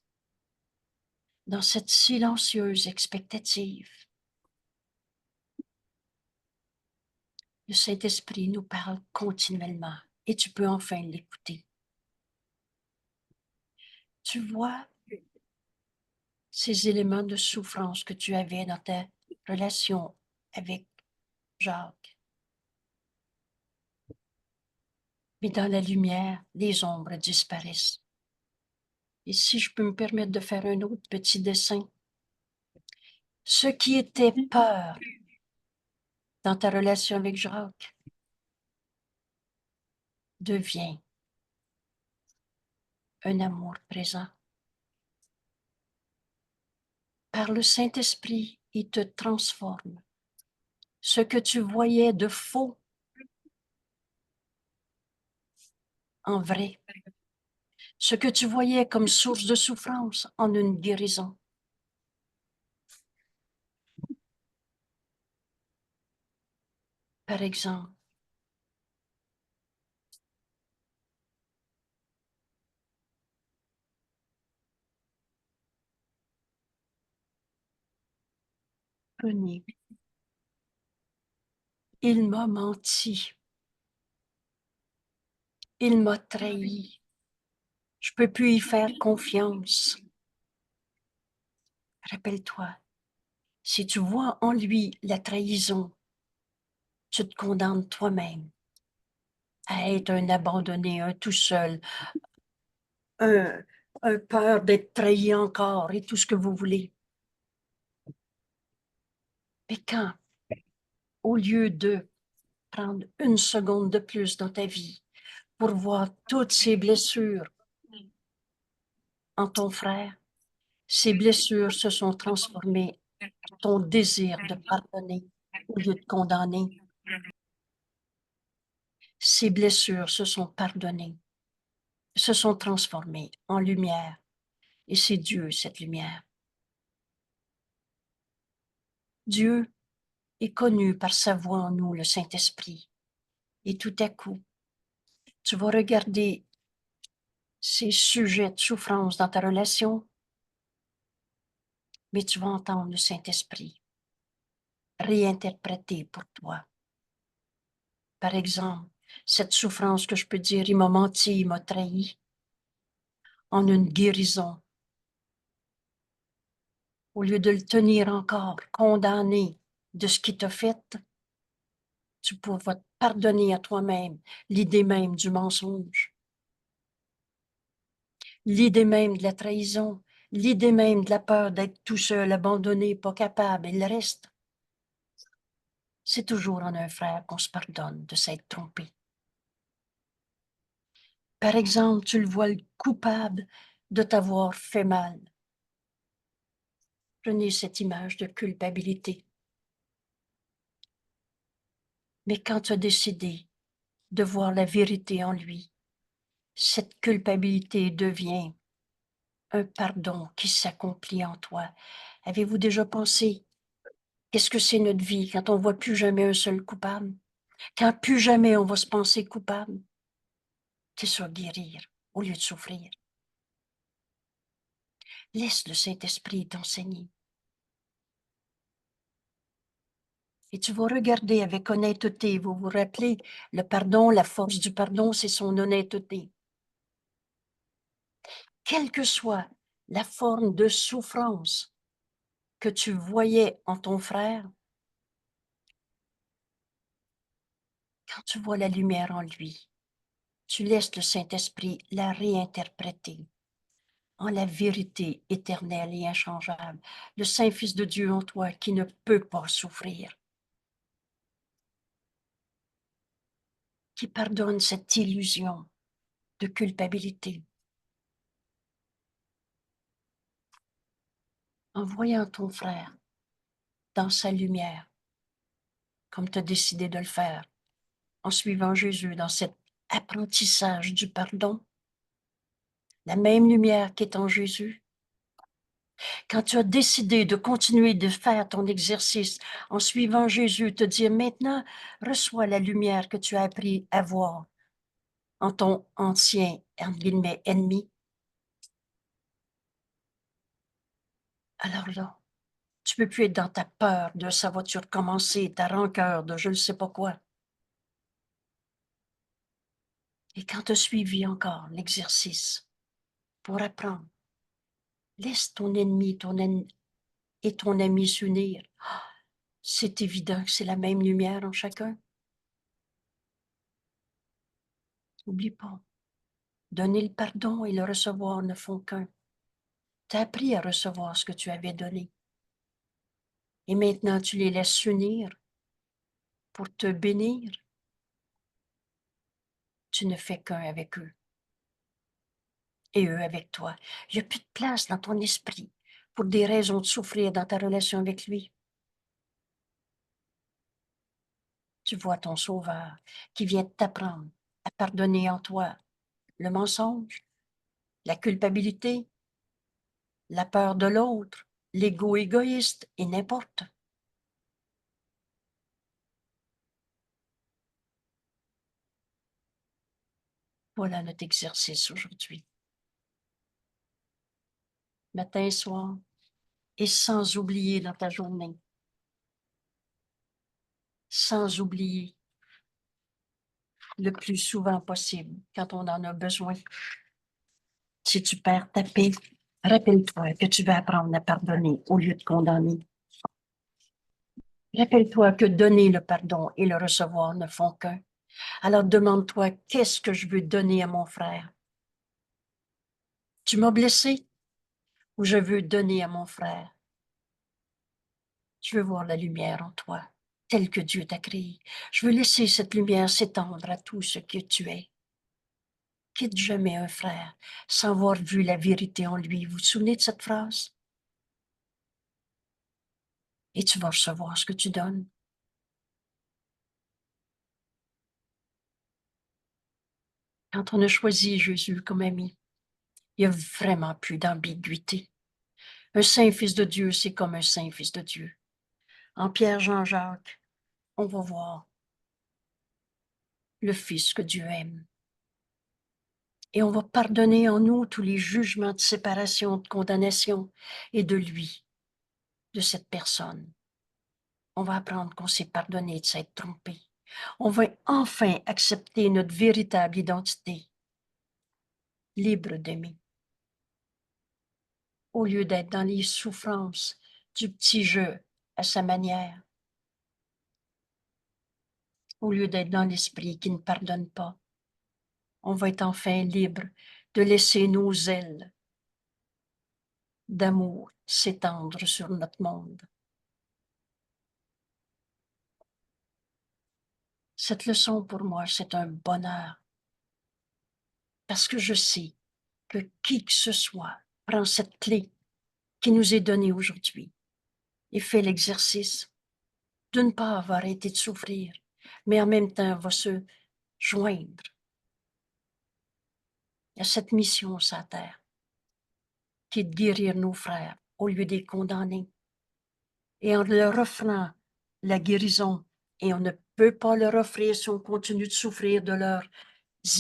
Dans cette silencieuse expectative, le Saint-Esprit nous parle continuellement et tu peux enfin l'écouter. Tu vois ces éléments de souffrance que tu avais dans ta relation avec Jacques. Mais dans la lumière, les ombres disparaissent. Et si je peux me permettre de faire un autre petit dessin, ce qui était peur dans ta relation avec Jacques devient un amour présent. Par le Saint-Esprit, il te transforme. Ce que tu voyais de faux en vrai. Ce que tu voyais comme source de souffrance en une guérison. Par exemple, René, il m'a menti. Il m'a trahi. Je ne peux plus y faire confiance. Rappelle-toi, si tu vois en lui la trahison, tu te condamnes toi-même à être un abandonné, un tout seul, un peur d'être trahi encore et tout ce que vous voulez. Mais quand, au lieu de prendre une seconde de plus dans ta vie pour voir toutes ces blessures en ton frère, ces blessures se sont transformées en ton désir de pardonner au lieu de condamner. Ces blessures se sont pardonnées, se sont transformées en lumière. Et c'est Dieu, cette lumière. Dieu est connu par sa voix en nous, le Saint-Esprit. Et tout à coup, tu vas regarder ces sujets de souffrance dans ta relation, mais tu vas entendre le Saint-Esprit réinterpréter pour toi. Par exemple, cette souffrance que je peux dire, il m'a menti, il m'a trahi, en une guérison. Au lieu de le tenir encore condamné de ce qu'il t'a fait, tu pourras te pardonner à toi-même l'idée même du mensonge, l'idée même de la trahison, l'idée même de la peur d'être tout seul, abandonné, pas capable, et le reste. C'est toujours en un frère qu'on se pardonne de s'être trompé. Par exemple, tu le vois le coupable de t'avoir fait mal. Prenez cette image de culpabilité. Mais quand tu as décidé de voir la vérité en lui, cette culpabilité devient un pardon qui s'accomplit en toi. Avez-vous déjà pensé, qu'est-ce que c'est notre vie quand on ne voit plus jamais un seul coupable? Quand plus jamais on va se penser coupable? C'est ça, guérir au lieu de souffrir. Laisse le Saint-Esprit t'enseigner. Et tu vas regarder avec honnêteté. Vous vous rappelez, le pardon, la force du pardon, c'est son honnêteté. Quelle que soit la forme de souffrance que tu voyais en ton frère, quand tu vois la lumière en lui, tu laisses le Saint-Esprit la réinterpréter en la vérité éternelle et inchangeable, le Saint-Fils de Dieu en toi qui ne peut pas souffrir, qui pardonne cette illusion de culpabilité. En voyant ton frère dans sa lumière, comme tu as décidé de le faire, en suivant Jésus dans cet apprentissage du pardon, la même lumière qui est en Jésus. Quand tu as décidé de continuer de faire ton exercice en suivant Jésus, te dire maintenant, reçois la lumière que tu as appris à voir en ton ancien, entre guillemets, ennemi. Alors là, tu peux plus être dans ta peur de ça va-tu recommencer, ta rancœur de je ne sais pas quoi. Et quand tu as suivi encore l'exercice pour apprendre, laisse ton ennemi et ton ami s'unir. C'est évident que c'est la même lumière en chacun. N'oublie pas, donner le pardon et le recevoir ne font qu'un. Tu as appris à recevoir ce que tu avais donné. Et maintenant, tu les laisses s'unir pour te bénir. Tu ne fais qu'un avec eux et eux avec toi. Il n'y a plus de place dans ton esprit pour des raisons de souffrir dans ta relation avec lui. Tu vois ton Sauveur qui vient t'apprendre à pardonner en toi le mensonge, la culpabilité, la peur de l'autre, l'ego égoïste et n'importe. Voilà notre exercice aujourd'hui. Matin et soir, et sans oublier dans ta journée. Sans oublier le plus souvent possible quand on en a besoin. Si tu perds ta paix, rappelle-toi que tu vas apprendre à pardonner au lieu de condamner. Rappelle-toi que donner le pardon et le recevoir ne font qu'un. Alors demande-toi, qu'est-ce que je veux donner à mon frère? Tu m'as blessé ou je veux donner à mon frère? Je veux voir la lumière en toi, telle que Dieu t'a créé. Je veux laisser cette lumière s'étendre à tout ce que tu es. Quitte jamais un frère sans avoir vu la vérité en lui. Vous vous souvenez de cette phrase? Et tu vas recevoir ce que tu donnes. Quand on a choisi Jésus comme ami, il n'y a vraiment plus d'ambiguïté. Un saint fils de Dieu, c'est comme un saint fils de Dieu. En Pierre Jean-Jacques, on va voir le Fils que Dieu aime. Et on va pardonner en nous tous les jugements de séparation, de condamnation et de lui, de cette personne. On va apprendre qu'on s'est pardonné de s'être trompé. On va enfin accepter notre véritable identité, libre d'aimer. Au lieu d'être dans les souffrances du petit jeu à sa manière, au lieu d'être dans l'esprit qui ne pardonne pas, on va être enfin libre de laisser nos ailes d'amour s'étendre sur notre monde. Cette leçon pour moi, c'est un bonheur, parce que je sais que qui que ce soit prend cette clé qui nous est donnée aujourd'hui et fait l'exercice de ne pas avoir arrêté de souffrir, mais en même temps va se joindre à cette mission sur la terre, qui est de guérir nos frères au lieu de les condamner. Et en leur offrant la guérison, et on ne peut pas leur offrir si on continue de souffrir de leurs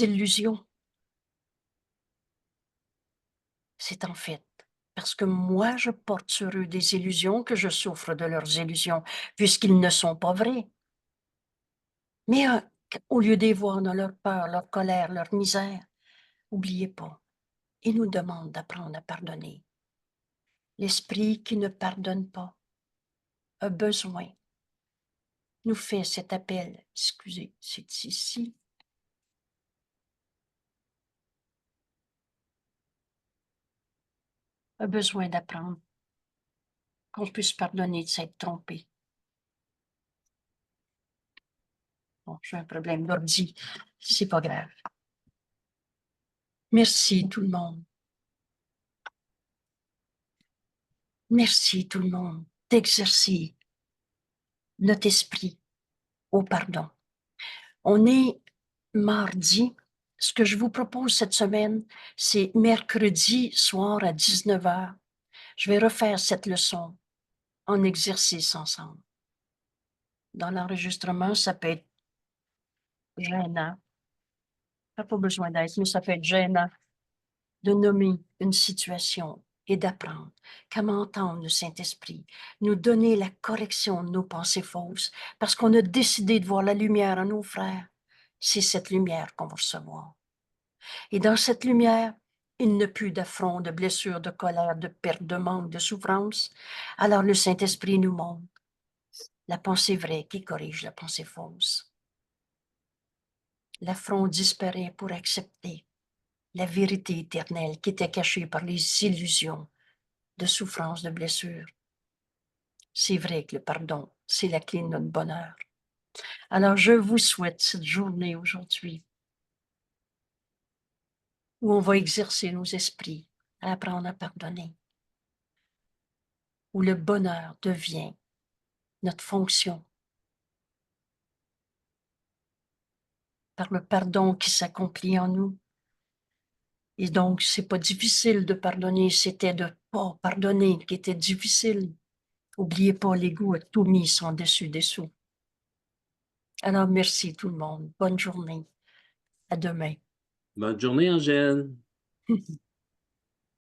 illusions, c'est en fait parce que moi je porte sur eux des illusions que je souffre de leurs illusions, puisqu'ils ne sont pas vrais. Mais au lieu de les voir dans leur peur, leur colère, leur misère, n'oubliez pas, ils nous demandent d'apprendre à pardonner. L'esprit qui ne pardonne pas a besoin, nous fait cet appel, excusez, c'est ici, a besoin d'apprendre qu'on puisse pardonner de s'être trompé. Bon, j'ai un problème d'ordi, c'est pas grave. Merci tout le monde. Merci tout le monde d'exercer notre esprit au pardon. On est mardi. Ce que je vous propose cette semaine, c'est mercredi soir à 19h. Je vais refaire cette leçon en exercice ensemble. Dans l'enregistrement, ça peut être gênant. Ça n'a pas besoin d'être, mais ça peut être gênant de nommer une situation et d'apprendre comment entendre le Saint-Esprit, nous donner la correction de nos pensées fausses, parce qu'on a décidé de voir la lumière en nos frères. C'est cette lumière qu'on va recevoir. Et dans cette lumière, il n'y a plus d'affront, de blessures, de colère, de perte, de manque, de souffrance. Alors le Saint-Esprit nous montre la pensée vraie qui corrige la pensée fausse. L'affront disparaît pour accepter la vérité éternelle qui était cachée par les illusions de souffrance, de blessures. C'est vrai que le pardon, c'est la clé de notre bonheur. Alors, je vous souhaite cette journée aujourd'hui où on va exercer nos esprits à apprendre à pardonner, où le bonheur devient notre fonction par le pardon qui s'accomplit en nous. Et donc, c'est pas difficile de pardonner, c'était de pas pardonner qui était difficile. Oubliez pas, l'ego a tout mis son dessus-dessous. Alors, merci tout le monde. Bonne journée. À demain. Bonne journée, Angèle.